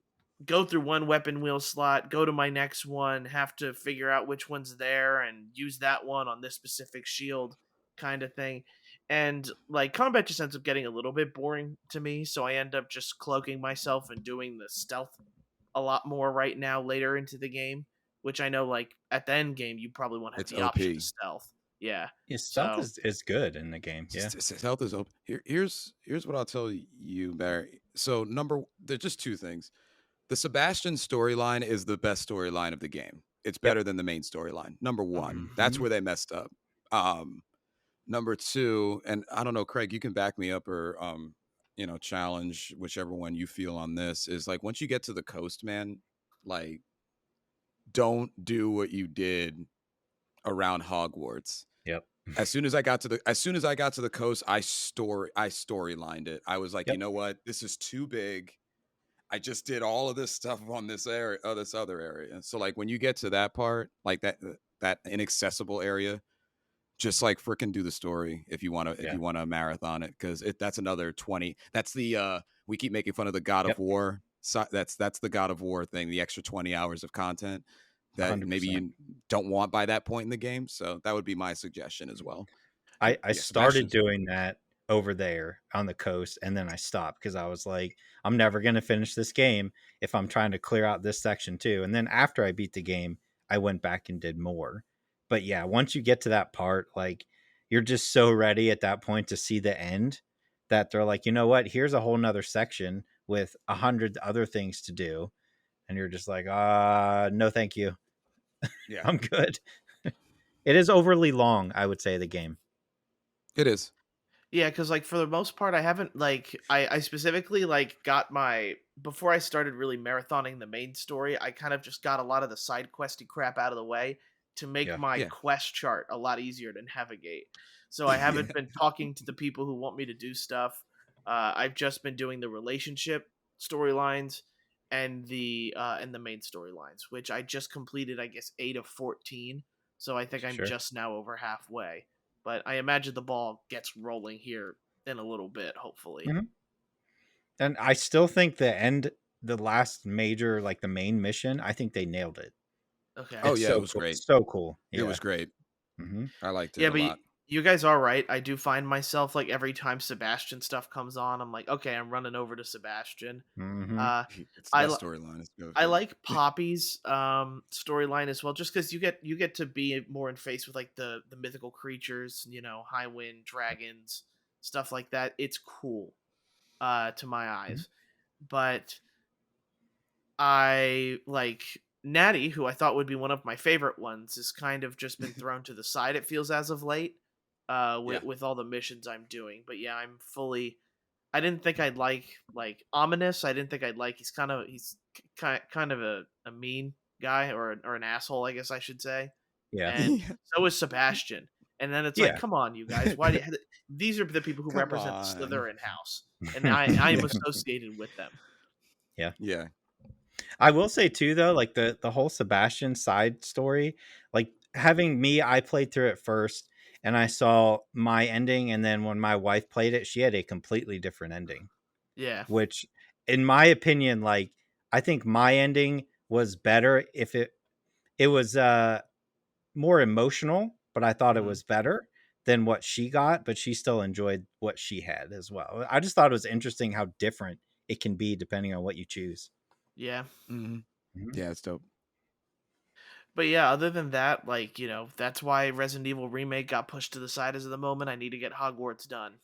go through one weapon wheel slot, go to my next one, have to figure out which one's there and use that one on this specific shield kind of thing. And, like, combat just ends up getting a little bit boring to me, so I end up just cloaking myself and doing the stealth a lot more right now later into the game, which I know, like, at the end game you probably won't have It's the option to OP. stealth. Yeah. Yeah, stealth So, is good in the game. Yeah. Health is open. Here's what I'll tell you, Barry. So there's just two things. The Sebastian storyline is the best storyline of the game. It's Yep. better than the main storyline. Number one, that's Mhm. where they messed up. Um, Number two, and I don't know, Craig, you can back me up or challenge whichever one you feel on this. Is like once you get to the coast, man, like don't do what you did around Hogwarts. Yep. As soon as I got to the coast, I storylined it. I was like, you Yep. know what? This is too big. I just did all of this stuff on this area, this other area. So like when you get to that part, like that inaccessible area, just like freaking do the story if Yeah. you want to marathon it, because that's another 20. That's the we keep making fun of the God of Yep. War that's the God of War thing, the extra 20 hours of content that maybe 100%. you don't want by that point in the game. So that would be my suggestion as well. But I yeah, started Sebastian's doing that over there on the coast, and then I stopped because I was like, I'm never going to finish this game if I'm trying to clear out this section too. And then after I beat the game, I went back and did more. But yeah, once you get to that part, like you're just so ready at that point to see the end that they're like, you know what? Here's a whole nother section with 100 other things to do. And you're just like, no, thank you. yeah, I'm good. It is overly long, I would say, the game. it is. Yeah, because like for the most part, I haven't like I specifically like got my before I started really marathoning the main story. I kind of just got a lot of the side questy crap out of the way to make Yeah. my Yeah, quest chart a lot easier to navigate. So I yeah, haven't been talking to the people who want me to do stuff. I've just been doing the relationship storylines and the main storylines, which I just completed. I guess 8 of 14. So I think I'm Sure. just now over halfway, but I imagine the ball gets rolling here in a little bit, hopefully. Mhm. And I still think the last major, like the main mission, I think they nailed it. Okay. oh It's yeah, it so was cool. great. So cool. It Yeah. was great. Hmm. I liked it Yeah, a but lot. you guys are right. I do find myself like every time Sebastian stuff comes on, I'm like, okay, I'm running over to Sebastian. Hmm. Uh, It's the I best storyline. It's go I for it. like Poppy's storyline as well, just because you get to be more in face with like the mythical creatures, High Wind dragons, stuff like that. It's cool, to my eyes, but I like Natty, who I thought would be one of my favorite ones, has kind of just been thrown to the side. It feels as of late, Yeah. with all the missions I'm doing. But yeah, I'm fully. I didn't think I'd like ominous. I didn't think I'd like. He's kind of a mean guy or an asshole, I guess I should say. Yeah. And so is Sebastian. And then it's like, Yeah. come on, you guys. Why do you, these are the people who Come represent the on. Slytherin house, and I am Yeah. associated with them. Yeah. Yeah. I will say too, though, like the whole Sebastian side story, like having me, I played through it first, and I saw my ending, and then when my wife played it, she had a completely different ending. Yeah. Which, in my opinion, like I think my ending was better if it was more emotional, but I thought it Hmm. was better than what she got, but she still enjoyed what she had as well. I just thought it was interesting how different it can be depending on what you choose. Yeah. Hmm. Mhm. Yeah, it's dope. But yeah, other than that, like, that's why Resident Evil Remake got pushed to the side as of the moment. I need to get Hogwarts done.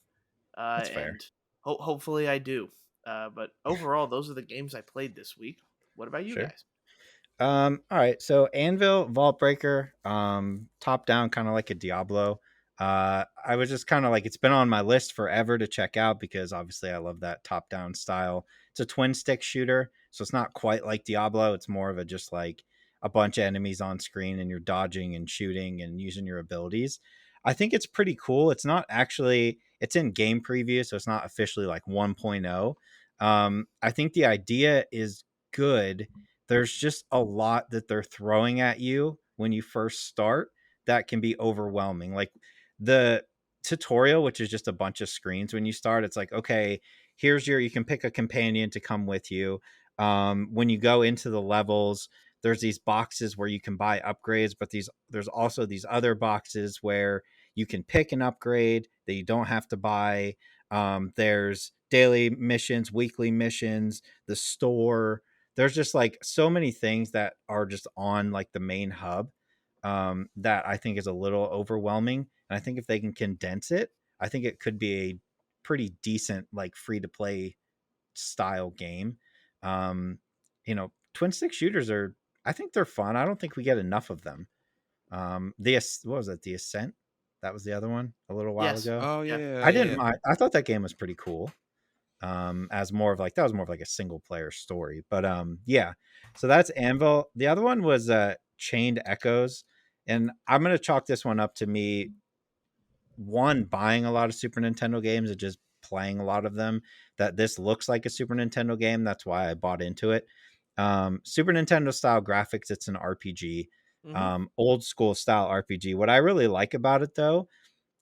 That's fair. And hopefully I do. But overall, those are the games I played this week. What about you Sure. guys? All right. So Anvil, Vault Breaker, top down, kind of like a Diablo. I was just kind of like, it's been on my list forever to check out because obviously I love that top down style. It's a twin stick shooter, so it's not quite like Diablo. It's more of a just like a bunch of enemies on screen and you're dodging and shooting and using your abilities. I think it's pretty cool. It's not actually, it's in game preview, so it's not officially like 1.0. I think the idea is good. There's just a lot that they're throwing at you when you first start that can be overwhelming. Like the tutorial, which is just a bunch of screens when you start, it's like, okay, you can pick a companion to come with you. When you go into the levels, there's these boxes where you can buy upgrades, but there's also these other boxes where you can pick an upgrade that you don't have to buy. There's daily missions, weekly missions, the store. There's just like so many things that are just on like the main hub, that I think is a little overwhelming. And I think if they can condense it, I think it could be a pretty decent like free to play style game. Um, twin stick shooters are, I think they're fun. I don't think we get enough of them. What was it? The Ascent? That was the other one a little while Yes. ago. Oh Yeah. yeah, I didn't yeah, mind. I thought that game was pretty cool. As more of like, that was more of like a single player story. But yeah. So that's Anvil. The other one was Chained Echoes. And I'm gonna chalk this one up to me, one, buying a lot of Super Nintendo games and just playing a lot of them. That this looks like a Super Nintendo game. That's why I bought into it. Super Nintendo style graphics, it's an RPG. Hmm. Old school style RPG. What I really like about it though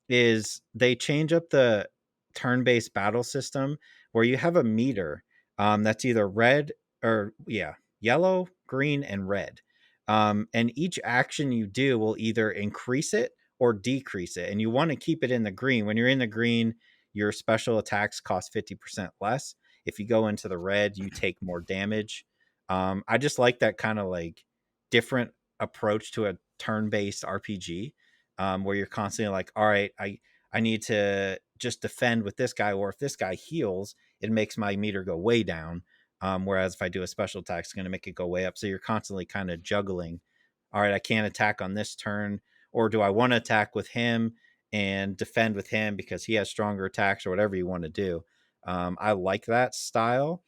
is they change up the turn-based battle system where you have a meter, that's either red or yeah, yellow, green, and red. And each action you do will either increase it or decrease it. And you want to keep it in the green. When you're in the green, your special attacks cost 50% less. If you go into the red, you take more damage. I just like that kind of like different approach to a turn-based RPG, where you're constantly like, all right, I need to just defend with this guy, or if this guy heals, it makes my meter go way down. Whereas if I do a special attack, it's going to make it go way up. So you're constantly kind of juggling. All right, I can't attack on this turn, or do I want to attack with him and defend with him because he has stronger attacks, or whatever you want to do. I like that style,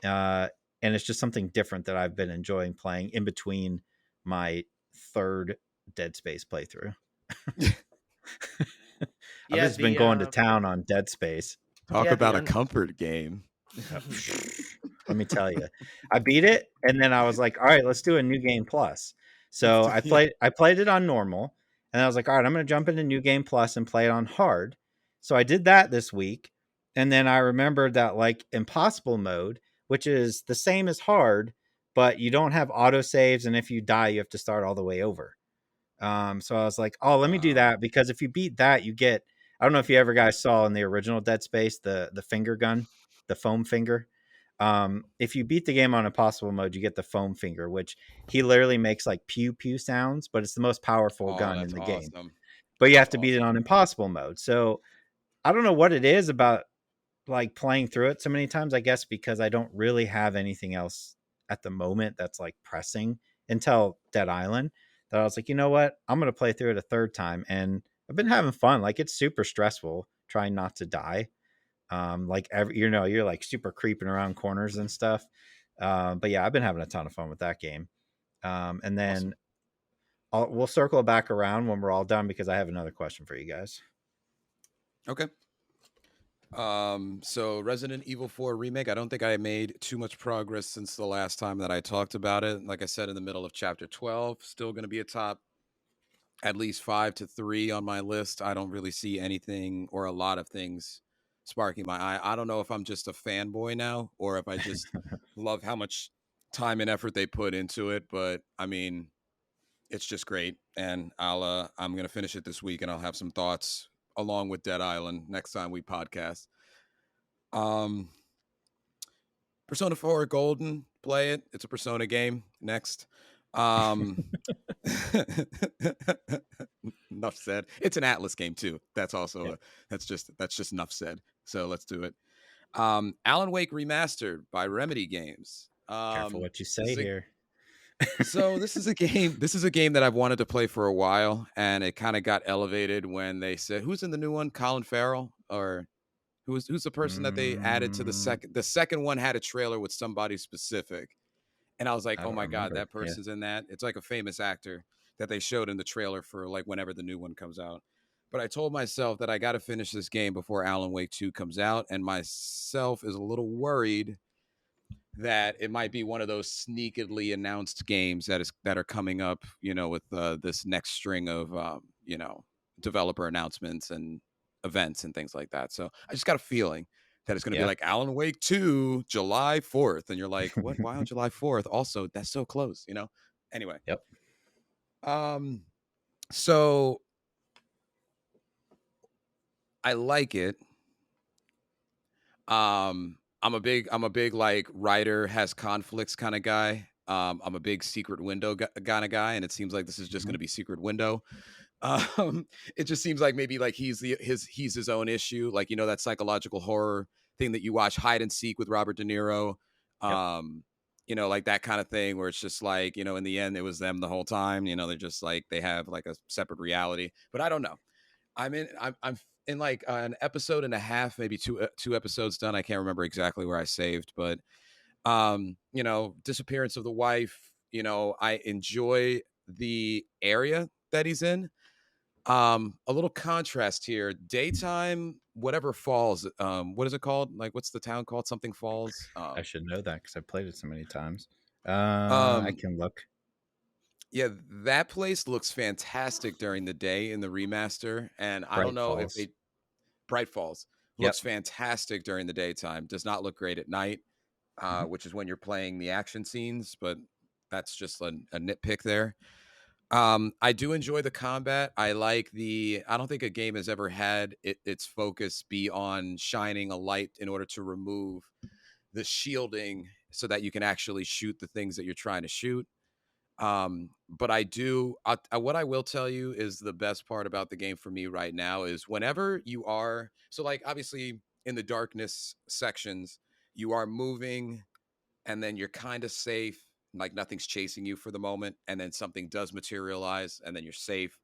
uh, and it's just something different that I've been enjoying playing in between my third Dead Space playthrough. I've Yeah, just been the going to town on Dead Space. Talk yeah, the about a un- comfort game. Let me tell you, I beat it, and then I was like, all right, let's do a new game plus. Let's So do, I yeah. played it on normal, and I was like, all right, I'm going to jump into new game plus and play it on hard. So I did that this week, and then I remembered that like impossible mode, which is the same as hard, but you don't have auto saves, and if you die, you have to start all the way over. So I was like, oh, let me do that, because if you beat that, you get, I don't know if you ever guys saw in the original Dead Space the finger gun, the foam finger. If you beat the game on impossible mode, you get the foam finger, which he literally makes like pew pew sounds, but it's the most powerful Oh, gun in that's the game. awesome. But you That's have to beat it awesome. on impossible mode. So I don't know what it is about like playing through it so many times, I guess because I don't really have anything else at the moment that's like pressing until Dead Island, that I was like, you know what, I'm gonna play through it a third time, and I've been having fun. Like it's super stressful trying not to die. Like every, you're like super creeping around corners and stuff. But yeah, I've been having a ton of fun with that game. And then Awesome. we'll circle back around when we're all done, because I have another question for you guys. Okay. So Resident Evil 4 remake, I don't think I made too much progress since the last time that I talked about it. Like I said, in the middle of chapter 12, still going to be a top at least 5 to 3 on my list. I don't really see anything or a lot of things sparking my eye. I don't know if I'm just a fanboy now or if I just love how much time and effort they put into it, but I mean, it's just great, and I'm going to finish it this week and I'll have some thoughts along with Dead Island next time we podcast. Um Persona 4 Golden, play it. It's a Persona game. Next. Um Enough said. It's an Atlas game too. That's also Yep. that's just enough said. So let's do it. Alan Wake Remastered by Remedy Games. Careful what you This say is a here. this is a game that I've wanted to play for a while, and it kind of got elevated when they said, who's in the new one? Colin Farrell, or who's the person that they added to the Mm, second? The second one had a trailer with somebody specific, and I was like, I oh don't my god, remember. that Yeah. person's in that. It's like a famous actor that they showed in the trailer for like whenever the new one comes out. But I told myself that I got to finish this game before Alan Wake 2 comes out, and myself is a little worried that it might be one of those sneakily announced games that are coming up, with this next string of developer announcements and events and things like that. So I just got a feeling that it's going to be Yeah. like Alan Wake 2, July 4th, and you're like, what? Why on July 4th? Also, that's so close. Anyway, Yep. um, so I like it. I'm a big like writer has conflicts kind of guy. I'm a big secret window kind of guy, and it seems like this is just going Mhm. to be secret window. Um, it just seems like maybe like he's his own issue, like that psychological horror thing that you watch, Hide and Seek with Robert De Niro. Yep. Like that kind of thing where it's just like, in the end it was them the whole time. They're just like they have like a separate reality. But I don't know. I'm in like an episode and a half, maybe two episodes done. I can't remember exactly where I saved, but disappearance of the wife. I enjoy the area that he's in. A little contrast here. Daytime, whatever falls. What is it called? Like, what's the town called? Something Falls. I should know that because I played it so many times. I Um, can look. yeah, that place looks fantastic during the day in the remaster, and I don't Bright know if Falls. they Bright Falls Yep. looks fantastic during the daytime. Does not look great at night. Mhm. which is when you're playing the action scenes, but that's just a nitpick there. I do enjoy the combat. I don't think a game has ever had its focus be on shining a light in order to remove the shielding so that you can actually shoot the things that you're trying to shoot. But what I will tell you is the best part about the game for me right now is whenever you are, so like obviously in the darkness sections, you are moving and then you're kind of safe, like nothing's chasing you for the moment, and then something does materialize and then you're safe.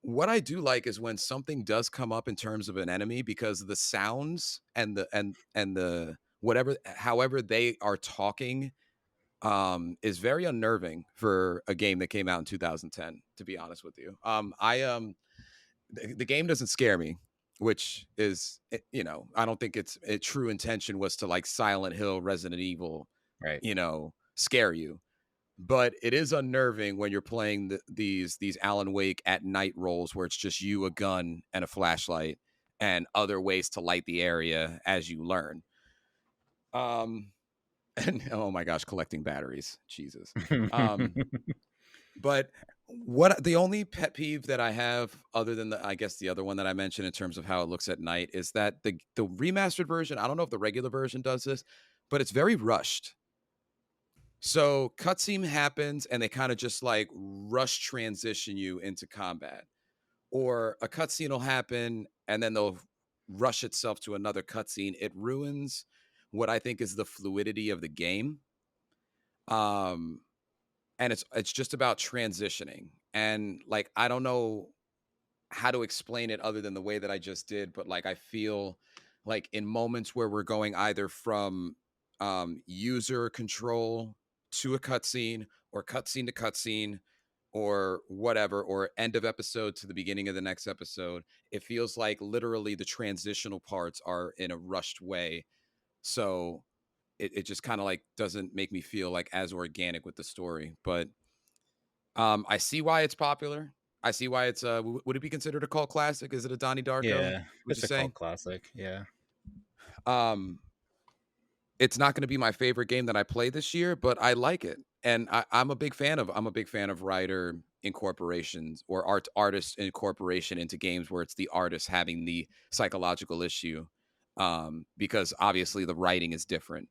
What I do like is when something does come up in terms of an enemy, because the sounds and the whatever however they are talking is very unnerving for a game that came out in 2010, to be honest with you. The game doesn't scare me, which is I don't think its true intention was to like Silent Hill, Resident Evil, Right. scare you. But it is unnerving when you're playing these Alan Wake at night roles where it's just you, a gun, and a flashlight, and other ways to light the area as you learn. And oh my gosh, collecting batteries, Jesus. Um, but what the only pet peeve that I have, other than I guess the other one that I mentioned in terms of how it looks at night, is that the remastered version. I don't know if the regular version does this, but it's very rushed. So cutscene happens and they kind of just like rush transition you into combat. Or a cutscene will happen and then they'll rush itself to another cutscene. It ruins what I think is the fluidity of the game. Um and it's just about transitioning. And like I don't know how to explain it other than the way that I just did, but like I feel like in moments where we're going either from user control to a cutscene or cutscene to cutscene or whatever, or end of episode to the beginning of the next episode, it feels like literally the transitional parts are in a rushed way. So it just kind of like doesn't make me feel like as organic with the story. But I see why it's popular. I see why it's would it be considered a cult classic? Is it a Donnie Darko, Yeah, would you it's a say? cult classic. Yeah. Um it's not going to be my favorite game that I play this year, but I like it. And I'm a big fan of writer incorporations or artist incorporation into games where it's the artist having the psychological issue. Because obviously the writing is different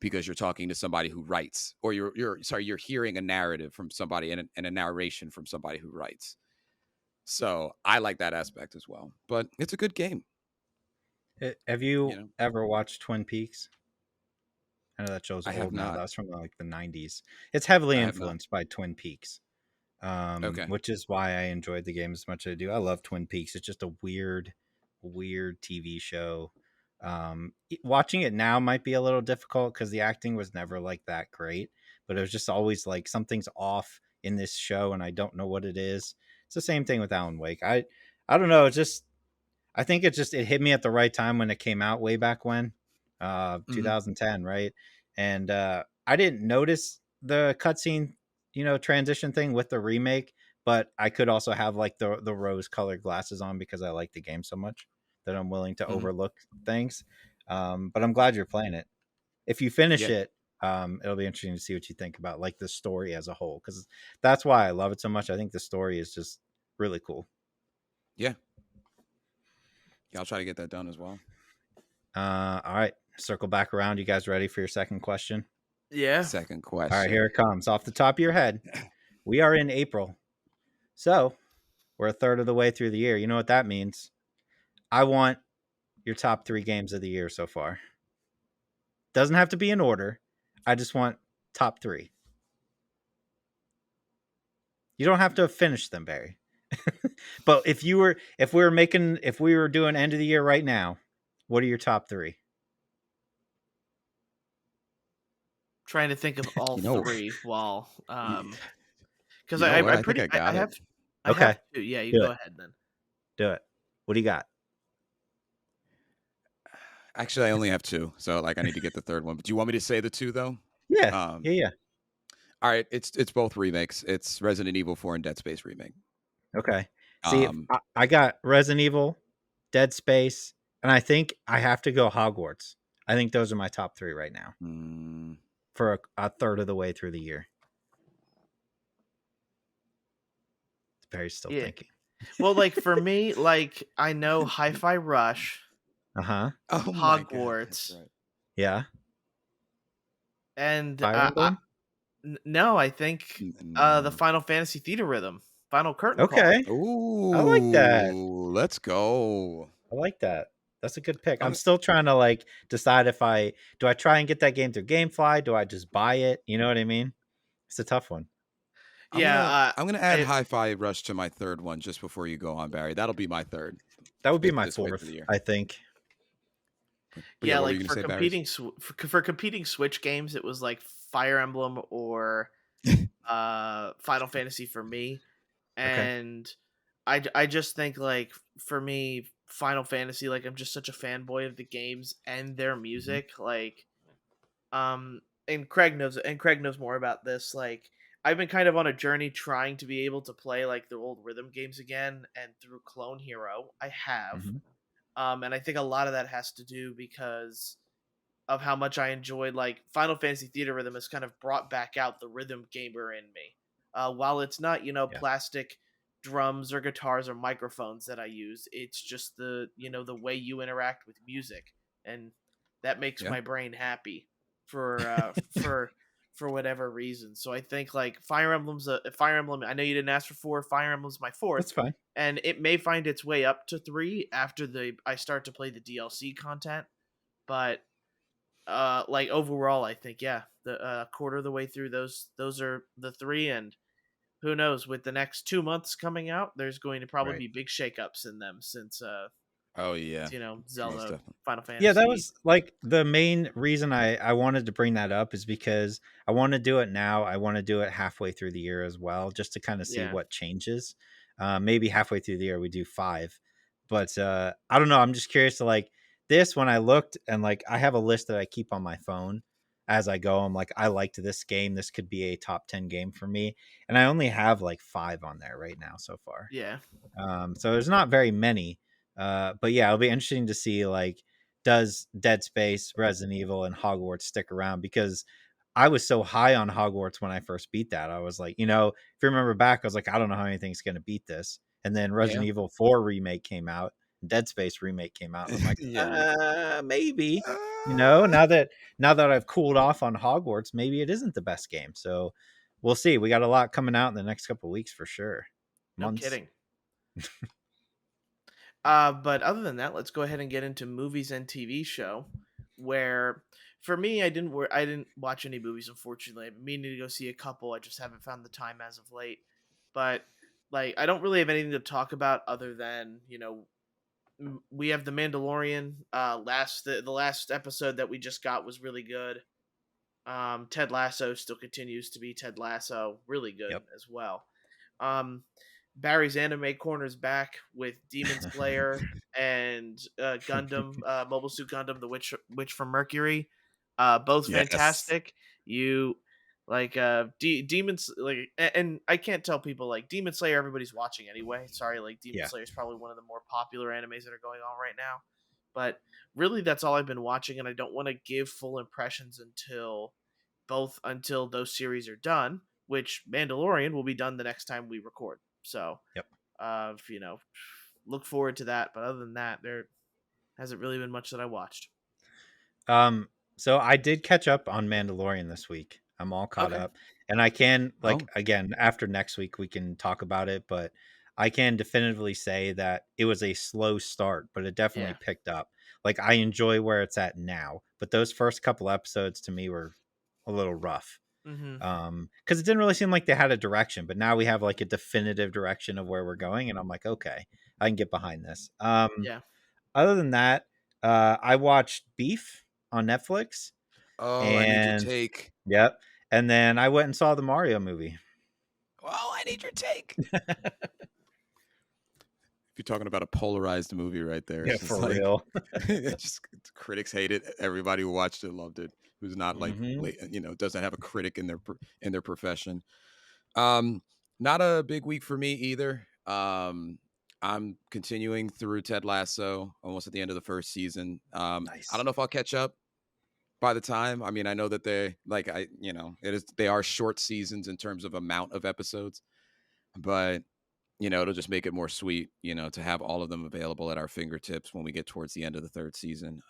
because you're talking to somebody who writes, or you're hearing a narrative from somebody and a narration from somebody who writes. So I like that aspect as well. But it's a good game, Have you you know. ever watched Twin Peaks? I know that show's I have old now. not. That's from like the 90s. It's heavily I have not. influenced by Twin Peaks, Okay. which is why I enjoyed the game as much as I do. I love Twin Peaks. It's just a weird TV show. Watching it now might be a little difficult because the acting was never like that great, but it was just always like something's off in this show and I don't know what it is. It's the same thing with Alan Wake. I don't know. It's just I think it hit me at the right time when it came out way back when, Hmm. 2010, right? And I didn't notice the cutscene, transition thing with the remake, but I could also have like the rose colored glasses on because I like the game so much that I'm willing to Hmm. overlook things. But I'm glad you're playing it. If you finish Yeah. it, it'll be interesting to see what you think about like the story as a whole because that's why I love it so much. I think the story is just really cool. Yeah. Yeah. I'll try to get that done as well. All right, circle back around. You guys ready for your second question? Yeah. Second All right, here question. it comes. Off the top of your head, we are in April. So we're a third of the way through the year. You know what that means? I want your top 3 games of the year so far. Doesn't have to be in order. I just want top 3. You don't have to finish them, Barry. But if we were doing end of the year right now, what are your top 3? Trying to think of all You know, three while y- because you know what? I I think pretty I got it. I Okay, have two. Yeah, you do go it. ahead then. Do it. What do you got? Actually, I only have two, so like I need to get the third one. But do you want me to say the two though? Yeah, Um, yeah. all right, it's both remakes. It's Resident Evil 4 and Dead Space remake. Okay. See, Um, I got Resident Evil, Dead Space, and I think I have to go Hogwarts. I think those are my top 3 right now Mm. for a third of the way through the year. Barry's still Yeah. thinking. Well, like for me, like I know Hi-Fi Rush, Uh-huh. Oh my god, that's Hogwarts, right. Yeah. and Fire Emblem? no, I think the No. Final Fantasy Theater Rhythm, Final Curtain Call. Okay. I like that. Ooh, let's go. I like that. That's a good pick. I'm I'm gonna, still trying to like decide if I do I try and get that game through GameFly? Do I just buy it? You know what I mean? It's a tough one. I'm Yeah, gonna I'm gonna add I Hi-Fi Rush to my third one just before you go on, Barry. That'll be my third That would be my this way through the fourth, year. I think. But yeah, yeah, what were you like gonna for say, Barry? for competing Switch games, it was like Fire Emblem or Final Fantasy for me, Okay. and I just think like for me Final Fantasy, like I'm just such a fanboy of the games and their Mhm. music, like and Craig knows more about this, like I've been kind of on a journey trying to be able to play like the old rhythm games again, and through Clone Hero I have, Mhm. and I think a lot of that has to do because of how much I enjoyed like Final Fantasy Theater Rhythm has kind of brought back out the rhythm gamer in me. While it's not, Yeah. plastic drums or guitars or microphones that I use, it's just the way you interact with music, and that makes Yeah. my brain happy for for whatever reason. So I think like Fire Emblem. I know you didn't ask for four. Fire Emblem's my fourth, That's fine. and it may find its way up to three after I start to play the DLC content, but like overall I think yeah, the quarter of the way through those are the three, and who knows, with the next 2 months coming out there's going to probably Right. be big shakeups in them since Oh yeah. Most Zelda, definitely. Final Yeah, that Fantasy. was like the main reason I wanted to bring that up is because I want to do it now. I want to do it halfway through the year as well, just to kind of see Yeah. what changes. Maybe halfway through the year we do 5, but I don't know. I'm just curious to like this when I looked and like I have a list that I keep on my phone as I go. I'm like, I liked this game. This could be a top 10 game for me, and I only have like 5 on there right now so far. Yeah. So there's not very many. But yeah, it'll be interesting to see like does Dead Space, Resident Evil, and Hogwarts stick around because I was so high on Hogwarts when I first beat that. I was like, if you remember back, I was like, I don't know how anything's gonna beat this. And then Yeah. Resident Evil 4 remake came out, Dead Space remake came out, and I'm like, Yeah. maybe. Uh, Now that I've cooled off on Hogwarts, maybe it isn't the best game. So we'll see. We got a lot coming out in the next couple of weeks for sure. No Months. kidding. But other than that, let's go ahead and get into movies and TV show. Where for me, I didn't watch any movies, unfortunately. I'm meaning to go see a couple. I just haven't found the time as of late. But like, I don't really have anything to talk about other than we have the Mandalorian. The last episode that we just got was really good. Ted Lasso still continues to be Ted Lasso, really good Yep. as well. Um, Barry's Anime Corner's back with Demon Slayer and Gundam, Mobile Suit Gundam, the Witch from Mercury. Both yes. fantastic. You like Demons like, and I can't tell people like Demon Slayer. Everybody's watching anyway. Sorry, like Demon Yeah. Slayer is probably one of the more popular animes that are going on right now. But really, that's all I've been watching, and I don't want to give full impressions until those series are done, which Mandalorian will be done the next time we record. So, Yep. if, look forward to that. But other than that, there hasn't really been much that I watched. So I did catch up on Mandalorian this week. I'm all caught Okay. up. And I can like Oh, again after next week we can talk about it, but I can definitively say that it was a slow start, but it definitely Yeah. picked up. Like I enjoy where it's at now, but those first couple episodes to me were a little rough. Mm-hmm. Cuz it didn't really seem like they had a direction, but now we have like a definitive direction of where we're going and I'm like, okay, I can get behind this. Yeah. Other than that, I watched Beef on Netflix, oh, I need your and take. yep, and then I went and saw the Mario movie. Oh, I need your take. If you're talking about a polarized movie right there, Yeah, it's just for like real. it's just critics hate it. Everybody who watched it loved it. Who's not like Hmm. doesn't have a critic in their profession. Um, Not a big week for me either. I'm continuing through Ted Lasso, almost at the end of the first season. I don't Nice. know if I'll catch up. by the time. I mean, I know that they like I you know it is they are short seasons in terms of amount of episodes, but it'll just make it more sweet, to have all of them available at our fingertips when we get towards the end of the third season.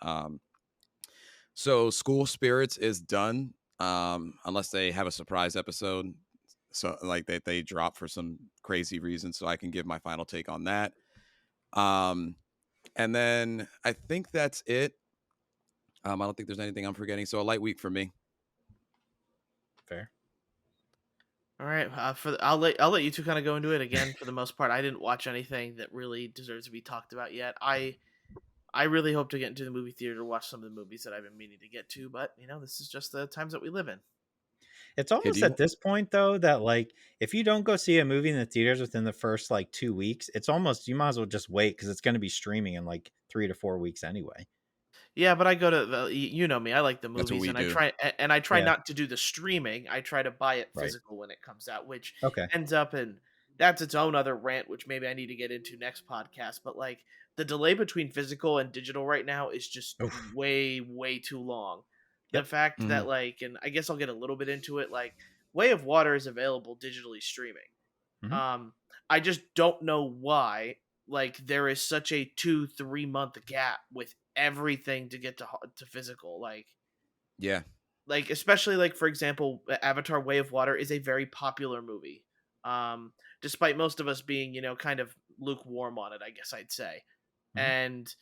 So School Spirits is done, unless they have a surprise episode. So like they drop for some crazy reason, so I can give my final take on that. Um, and then I think that's it. I don't think there's anything I'm forgetting. So a light week for me. Fair. All right, I'll let you two kind of go into it again. For the most part, I didn't watch anything that really deserves to be talked about yet. I really hope to get into the movie theater to watch some of the movies that I've been meaning to get to, but this is just the times that we live in. It's Hey, do almost you? at this point though that like if you don't go see a movie in the theaters within the first like 2 weeks, it's almost you might as well just wait because it's going to be streaming in like 3 to 4 weeks anyway. Yeah, but I go to you know me. I like the That's what movies, we and I do. try Yeah. not to do the streaming. I try to buy it Right. physical when it comes out, which Okay. ends up in that's its own other rant, which maybe I need to get into next podcast. But like the delay between physical and digital right now is just Oof. way too long. The Yep. fact Hmm. that like, and I guess I'll get a little bit into it. Like, Way of Water is available digitally streaming. Hmm. Um, I just don't know why. Like there is such a 2-3 month gap with everything to get to physical. Yeah. Like especially like for example, Avatar: Way of Water is a very popular movie. Despite most of us being kind of lukewarm on it, I guess I'd say. Hmm. And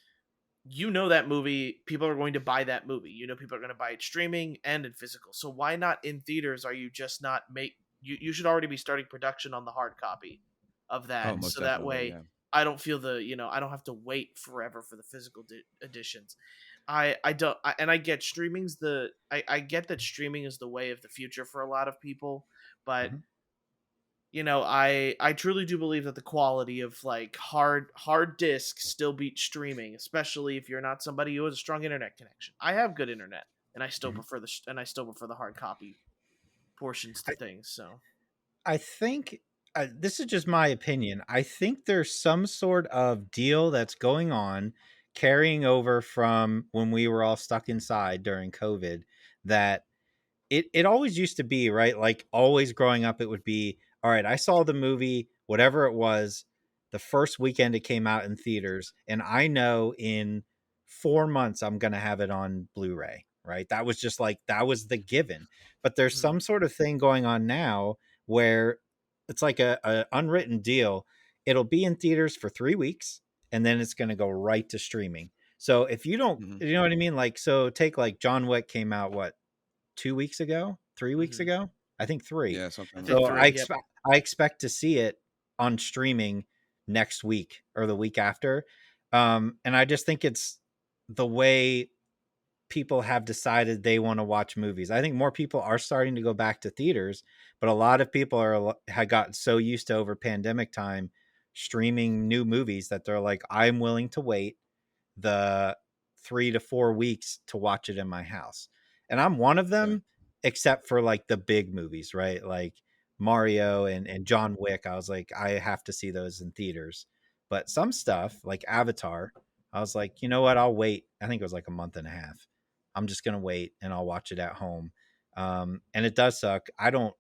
that movie, people are going to buy that movie. People are going to buy it streaming and in physical. So why not in theaters? Are you just not make you should already be starting production on the hard copy of Oh, that, most so that definitely. way Yeah. I don't feel I don't have to wait forever for the physical editions. I don't and I get I get that streaming is the way of the future for a lot of people, but Hmm. I truly do believe that the quality of like hard discs still beats streaming, especially if you're not somebody who has a strong internet connection. I have good internet, and Hmm. I still prefer the hard copy portions to things. So I think this is just my opinion. I think there's some sort of deal that's going on carrying over from when we were all stuck inside during COVID that it always used to be, right? Like always growing up, it would be, all right, I saw the movie, whatever it was, the first weekend it came out in theaters, and I know in 4 months I'm gonna have it on Blu-ray, right? That was just like that was the given. But there's mhm, some sort of thing going on now where it's like a unwritten deal. It'll be in theaters for 3 weeks and then it's gonna go right to streaming. So if you don't, Hmm. you know what I mean? Like, so take like John Wick came out what 2 weeks ago, 3 weeks mhm. ago, I think three. Yeah, something I like think So that. three. Yep. I expect to see it on streaming next week or the week after. And I just think it's the way people have decided they want to watch movies. I think more people are starting to go back to theaters, but a lot of people had gotten so used to over pandemic time streaming new movies that they're like, I'm willing to wait the 3 to 4 weeks to watch it in my house. And I'm one of Yeah. them, except for like the big movies, right? Like Mario and John Wick. I was like, I have to see those in theaters. But some stuff like Avatar, I was like, you know what? I'll wait. I think it was like a month and a half. I'm just going to wait and I'll watch it at home. And it does suck. I don't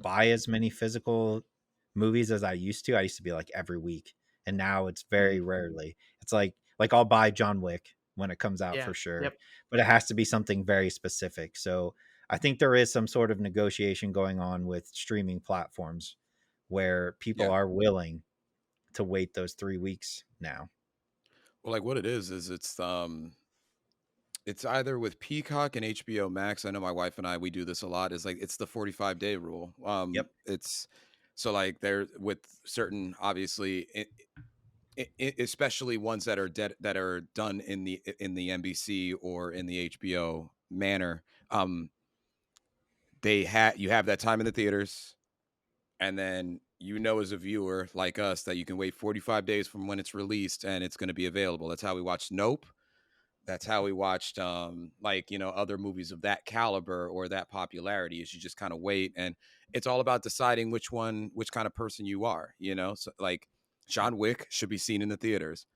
buy as many physical movies as I used to. I used to be like every week, and now it's very Hmm. rarely. It's like I'll buy John Wick when it comes out Yeah. for sure, Yep. but it has to be something very specific. So I think there is some sort of negotiation going on with streaming platforms where people Yeah. are willing to wait those 3 weeks now. Well, like what it is it's either with Peacock and HBO Max. I know my wife and I we do this a lot. Is like it's the 45-day rule. Yep. It's so like there with certain obviously especially ones that are that are done in the NBC or in the HBO manner. You have that time in the theaters, and then as a viewer like us that you can wait 45 days from when it's released and it's going to be available. That's how we watched Nope. That's how we watched like other movies of that caliber or that popularity. Is you just kind of wait, and it's all about deciding which kind of person you are. So like John Wick should be seen in the theaters.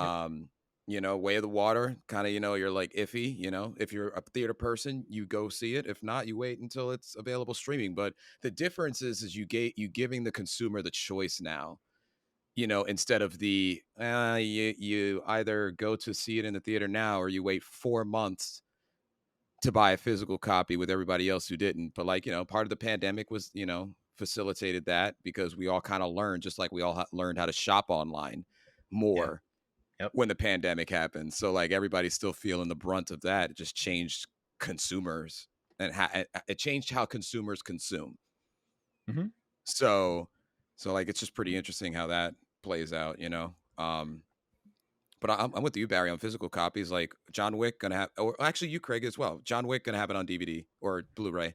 Yep. um way of the water, kind of, you're like iffy, if you're a theater person, you go see it. If not, you wait until it's available streaming. But the difference is you giving the consumer the choice now, instead of you either go to see it in the theater now or you wait 4 months to buy a physical copy with everybody else who didn't. But like, part of the pandemic was, facilitated that because we all kind of learned, just like we all learned how to shop online Yeah. more Yep. when the pandemic happened. So like everybody's still feeling the brunt of that. It just changed consumers and it changed how consumers consume. Hmm. So like it's just pretty interesting how that plays out. But I'm with you, Barry, on physical copies. Like John Wick gonna have, or actually you, Craig, as well. John Wick gonna have it on DVD or Blu-ray.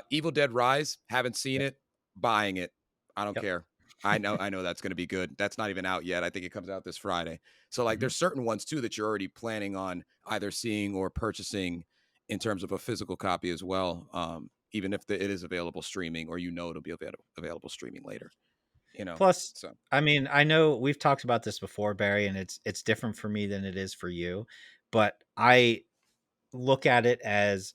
Evil Dead Rise, haven't seen Yep. it, buying it. I don't Yep. care. I know that's gonna be good. That's not even out yet. I think it comes out this Friday. So like, Hmm. there's certain ones too that you're already planning on either seeing or purchasing in terms of a physical copy as well. Even if it is available streaming, or it'll be available streaming later. Plus, So I mean, I know we've talked about this before, Barry, and it's different for me than it is for you, but I look at it as,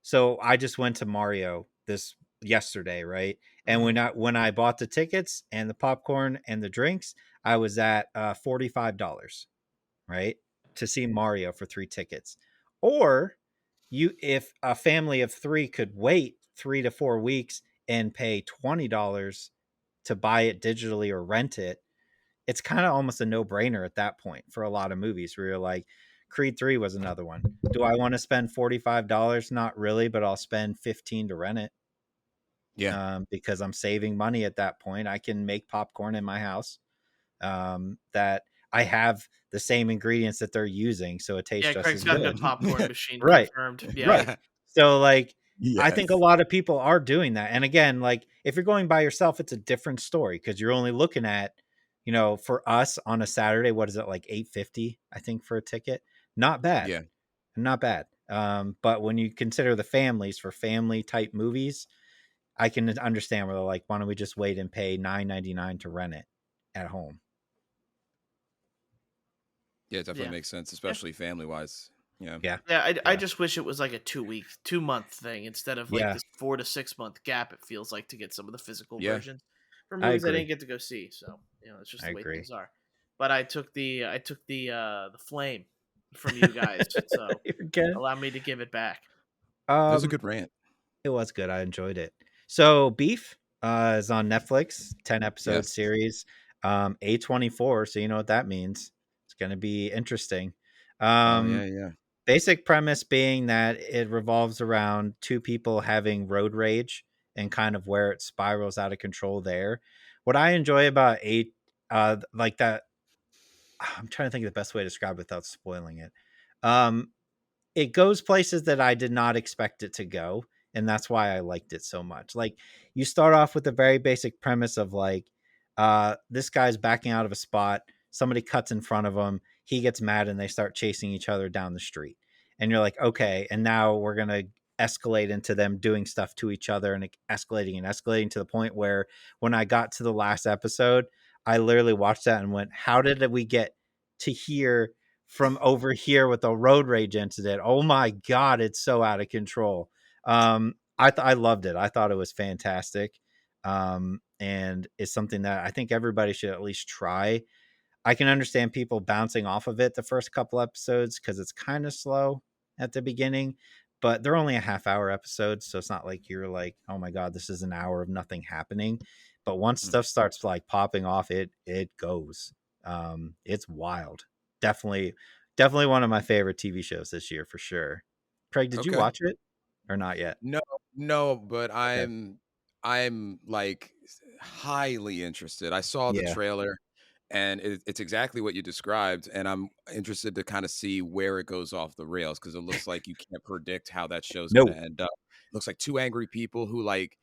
so I just went to Mario this yesterday, right? And Hmm. when I bought the tickets and the popcorn and the drinks, I was at $45, right, to see Mario for 3 tickets. Or if a family of three could wait 3 to 4 weeks and pay $20 to buy it digitally or rent it, it's kind of almost a no brainer at that point for a lot of movies where you're like, Creed 3 was another one. Do I want to spend $45? Not really, but I'll spend 15 to rent it, yeah, because I'm saving money at that point. I can make popcorn in my house, that I have the same ingredients that they're using, so it tastes Yeah, just Craig's as got a good good. popcorn machine Right. confirmed. Yeah. Right. So like, I think a yes, lot of people are doing that. And again, like if you're going by yourself, it's a different story because you're only looking at, for us on a Saturday, what is it, like 850, I think, for a ticket? Not bad. yeah. Not bad. But when you consider the families for family type movies, I can understand where they're like, why don't we just wait and pay $9.99 to rent it at home? Yeah, it definitely Yeah. makes sense, Yeah. especially family wise. Yeah. Yeah. Yeah, I Yeah. just wish it was like a 2 month thing instead of like Yeah. this 4 to 6 month gap. It feels like to get some of the physical Yeah. versions for I movies I didn't agree. get to go see. So it's just I the way agree. things are. But I took the flame from you guys, so You're good. allow me to give it back. That was a Um, good rant. It was good. I enjoyed it. So Beef is on Netflix, 10 episode Yes. series, A24. So you know what that means. It's going to be interesting. Oh yeah, Um, yeah. Basic premise being that it revolves around two people having road rage and kind of where it spirals out of control there. What I enjoy about like that, I'm trying to think of the best way to describe it without spoiling it. Um, it goes places that I did not expect it to go, and that's why I liked it so much. Like, you start off with a very basic premise of like, this guy's backing out of a spot, somebody cuts in front of him, he gets mad, and they start chasing each other down the street. And you're like, okay, and now we're gonna escalate into them doing stuff to each other and escalating and escalating to the point where when I got to the last episode, I literally watched that and went, how did we get to here from over here with the road rage incident? Oh my god, it's so out of control. I loved it. I thought it was fantastic. And it's something that I think everybody should at least try. I can understand people bouncing off of it the first couple episodes because it's kind of slow at the beginning, but they're only a half-hour episodes, so it's not like you're like, oh my god, this is an hour of nothing happening. But once Mm. stuff starts like popping off, it goes. It's wild. Definitely, definitely one of my favorite TV shows this year for sure. Craig, did you Okay. watch it or not yet? No, no, but Okay. I'm like highly interested. I saw the Yeah. trailer and it's exactly what you described, and I'm interested to kind of see where it goes off the rails because it looks like you can't predict how that show's going to No. end up. It looks like two angry people who like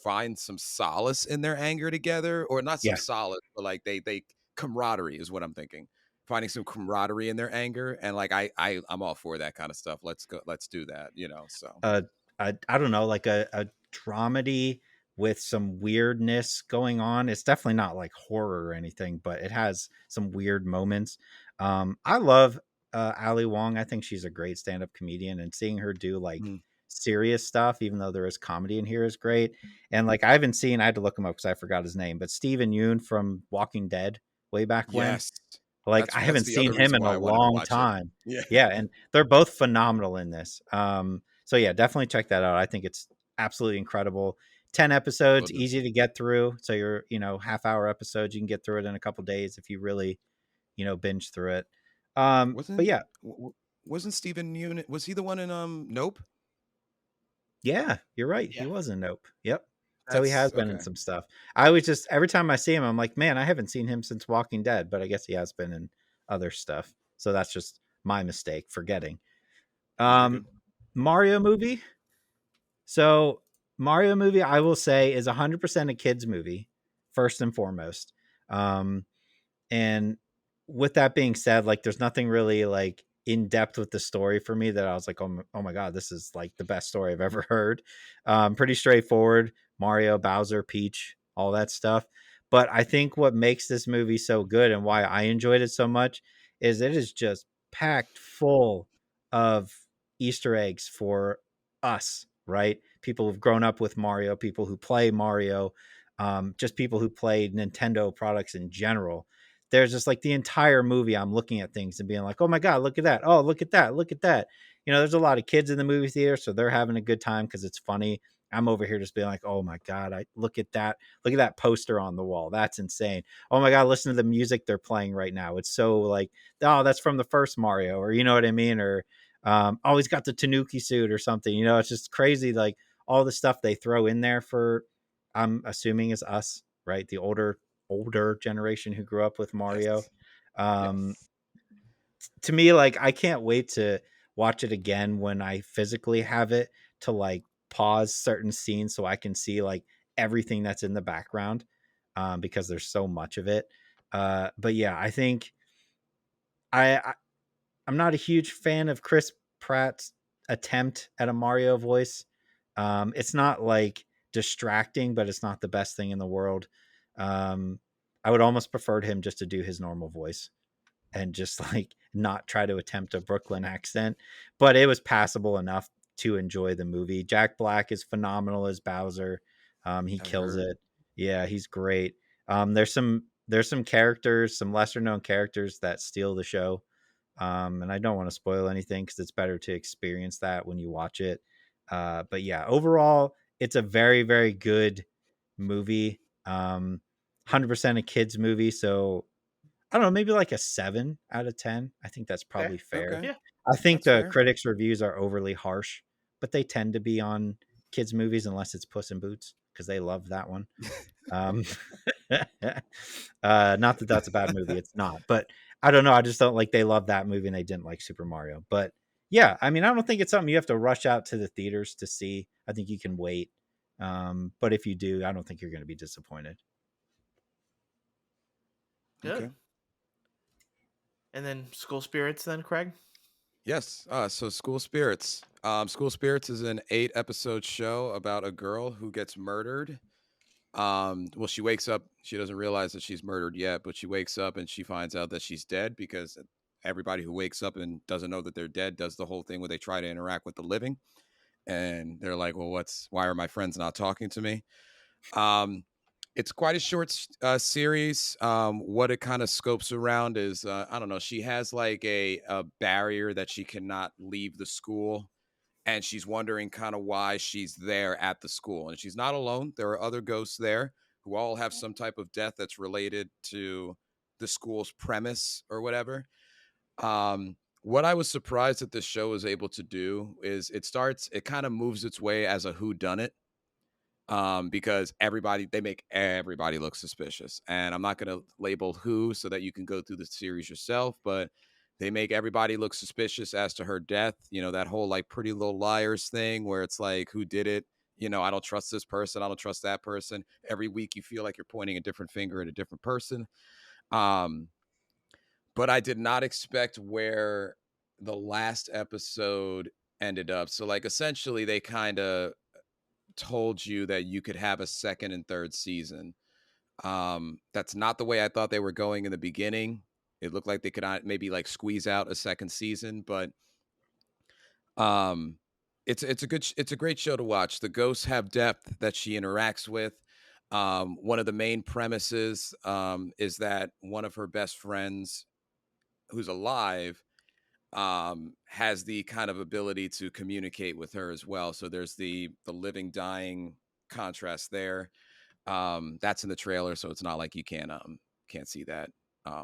find some solace in their anger together, or not some Yeah. solace, but like they camaraderie is what I'm thinking. Finding some camaraderie in their anger, and like I'm all for that kind of stuff. Let's go, let's do that. So uh, I don't know, like a dramedy with some weirdness going on. It's definitely not like horror or anything, but it has some weird moments. I love Ali Wong. I think she's a great stand-up comedian, and seeing her do like Mm. serious stuff, even though there is comedy in here, is great. And like I haven't seen, I had to look him up because I forgot his name, but Steven Yeun from Walking Dead way back when. Yes. Like I That's haven't the seen other him reason in a why I wanted to long watch it. time. Yeah. Yeah, and they're both phenomenal in this. So yeah, definitely check that out. I think it's absolutely incredible. 10 Will episodes, do. easy to get through. So you're, half-hour episodes, you can get through it in a couple days if you really, binge through it. But Wasn't yeah, wasn't Steven Yeun, was he the one in Nope? yeah, you're right. He Yeah. was in Nope. Yep. So he That's has been in okay. some stuff. I was just every time I see him, I'm like, man, I haven't seen him since Walking Dead, but I guess he has been in other stuff. So that's just my mistake forgetting. You're Um, good. Mario movie. So Mario movie, I will say, is 100% a kids movie, first and foremost. Um, and with that being said, like there's nothing really like in depth with the story for me that I was like, oh my god, this is like the best story I've ever heard. Pretty straightforward. Mario, Bowser, Peach, all that stuff. But I think what makes this movie so good and why I enjoyed it so much is it is just packed full of Easter eggs for us, right? People who've grown up with Mario, people who play Mario, just people who play Nintendo products in general. There's just like the entire movie I'm looking at things and being like, oh my god, look at that, oh look at that, look at that. There's a lot of kids in the movie theater, so they're having a good time because it's funny. I'm over here just being like, oh my god, I look at that poster on the wall, that's insane. Oh my god, listen to the music they're playing right now, it's so like, oh, that's from the first Mario, or you know what I mean, or oh, he's got the Tanuki suit or something. It's just crazy, like all the stuff they throw in there for, I'm assuming is us, right? The older generation who grew up with Mario. Yes. Um, Yes. to me, like I can't wait to watch it again when I physically have it to like pause certain scenes so I can see like everything that's in the background, because there's so much of it. But yeah, I think I I'm not a huge fan of Chris Pratt's attempt at a Mario voice. It's not like distracting, but it's not the best thing in the world. Um, I would almost preferred him just to do his normal voice and just like not try to attempt a Brooklyn accent, but it was passable enough to enjoy the movie. Jack Black is phenomenal as Bowser. He I've kills heard. it. Yeah, he's great. There's some characters, some lesser known characters that steal the show. And I don't want to spoil anything because it's better to experience that when you watch it. But yeah, overall, it's a very, very good movie. 100% a kids movie. So I don't know, maybe like a 7 out of 10. I think that's Okay. probably fair. Okay. Yeah. I think That's the fair. critics' reviews are overly harsh, but they tend to be on kids' movies unless it's Puss in Boots because they love that one. Um, not that that's a bad movie. It's not, but I don't know. I just don't like they love that movie and they didn't like Super Mario. But yeah, I mean, I don't think it's something you have to rush out to the theaters to see. I think you can wait. But if you do, I don't think you're going to be disappointed. Good. Okay. And then School Spirits, then Craig. Yes. So School Spirits. School Spirits is an 8 episode show about a girl who gets murdered. Well, she wakes up. She doesn't realize that she's murdered yet, but she wakes up and she finds out that she's dead because everybody who wakes up and doesn't know that they're dead does the whole thing where they try to interact with the living, and they're like, "Well, why are my friends not talking to me?" Um, it's quite a short series. What it kind of scopes around is, I don't know. She has like a barrier that she cannot leave the school, and she's wondering kind of why she's there at the school. And she's not alone. There are other ghosts there who all have some type of death that's related to the school's premise or whatever. What I was surprised that this show was able to do is it kind of moves its way as a who done it, because they make everybody look suspicious. And I'm not going to label who so that you can go through the series yourself, but they make everybody look suspicious as to her death. That whole like Pretty Little Liars thing where it's like, who did it? I don't trust this person. I don't trust that person. Every week you feel like you're pointing a different finger at a different person. Um, but I did not expect where the last episode ended up. So like essentially they kind of told you that you could have a second and third season. That's not the way I thought they were going in the beginning. It looked like they could maybe like squeeze out a second season, but um, it's a great show to watch. The ghosts have depth that she interacts with. One of the main premises is that one of her best friends who's alive has the kind of ability to communicate with her as well. So there's the living dying contrast there. That's in the trailer, so it's not like you can't see that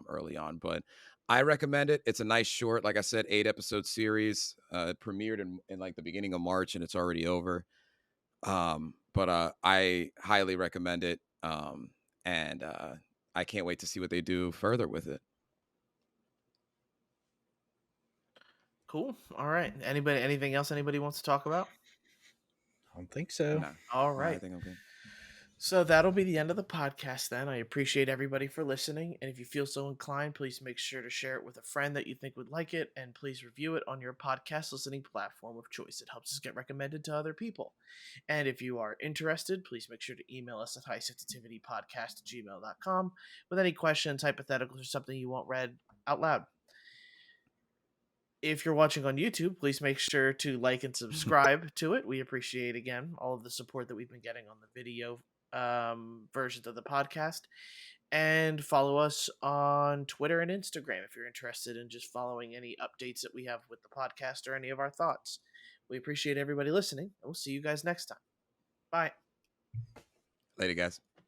early on. But I recommend it. It's a nice short, like I said, 8 episode series. It premiered in like the beginning of March, and it's already over. But I highly recommend it. And I can't wait to see what they do further with it. Cool. All right. Anything else anybody wants to talk about? I don't think so. No, All no, I right. think I'm good. So that'll be the end of the podcast then. I appreciate everybody for listening. And if you feel so inclined, please make sure to share it with a friend that you think would like it. And please review it on your podcast listening platform of choice. It helps us get recommended to other people. And if you are interested, please make sure to email us at highsensitivitypodcast@gmail.com with any questions, hypotheticals, or something you want read out loud. If you're watching on YouTube, please make sure to like and subscribe to it. We appreciate, again, all of the support that we've been getting on the video versions of the podcast. And follow us on Twitter and Instagram if you're interested in just following any updates that we have with the podcast or any of our thoughts. We appreciate everybody listening, and we'll see you guys next time. Bye. Later, guys.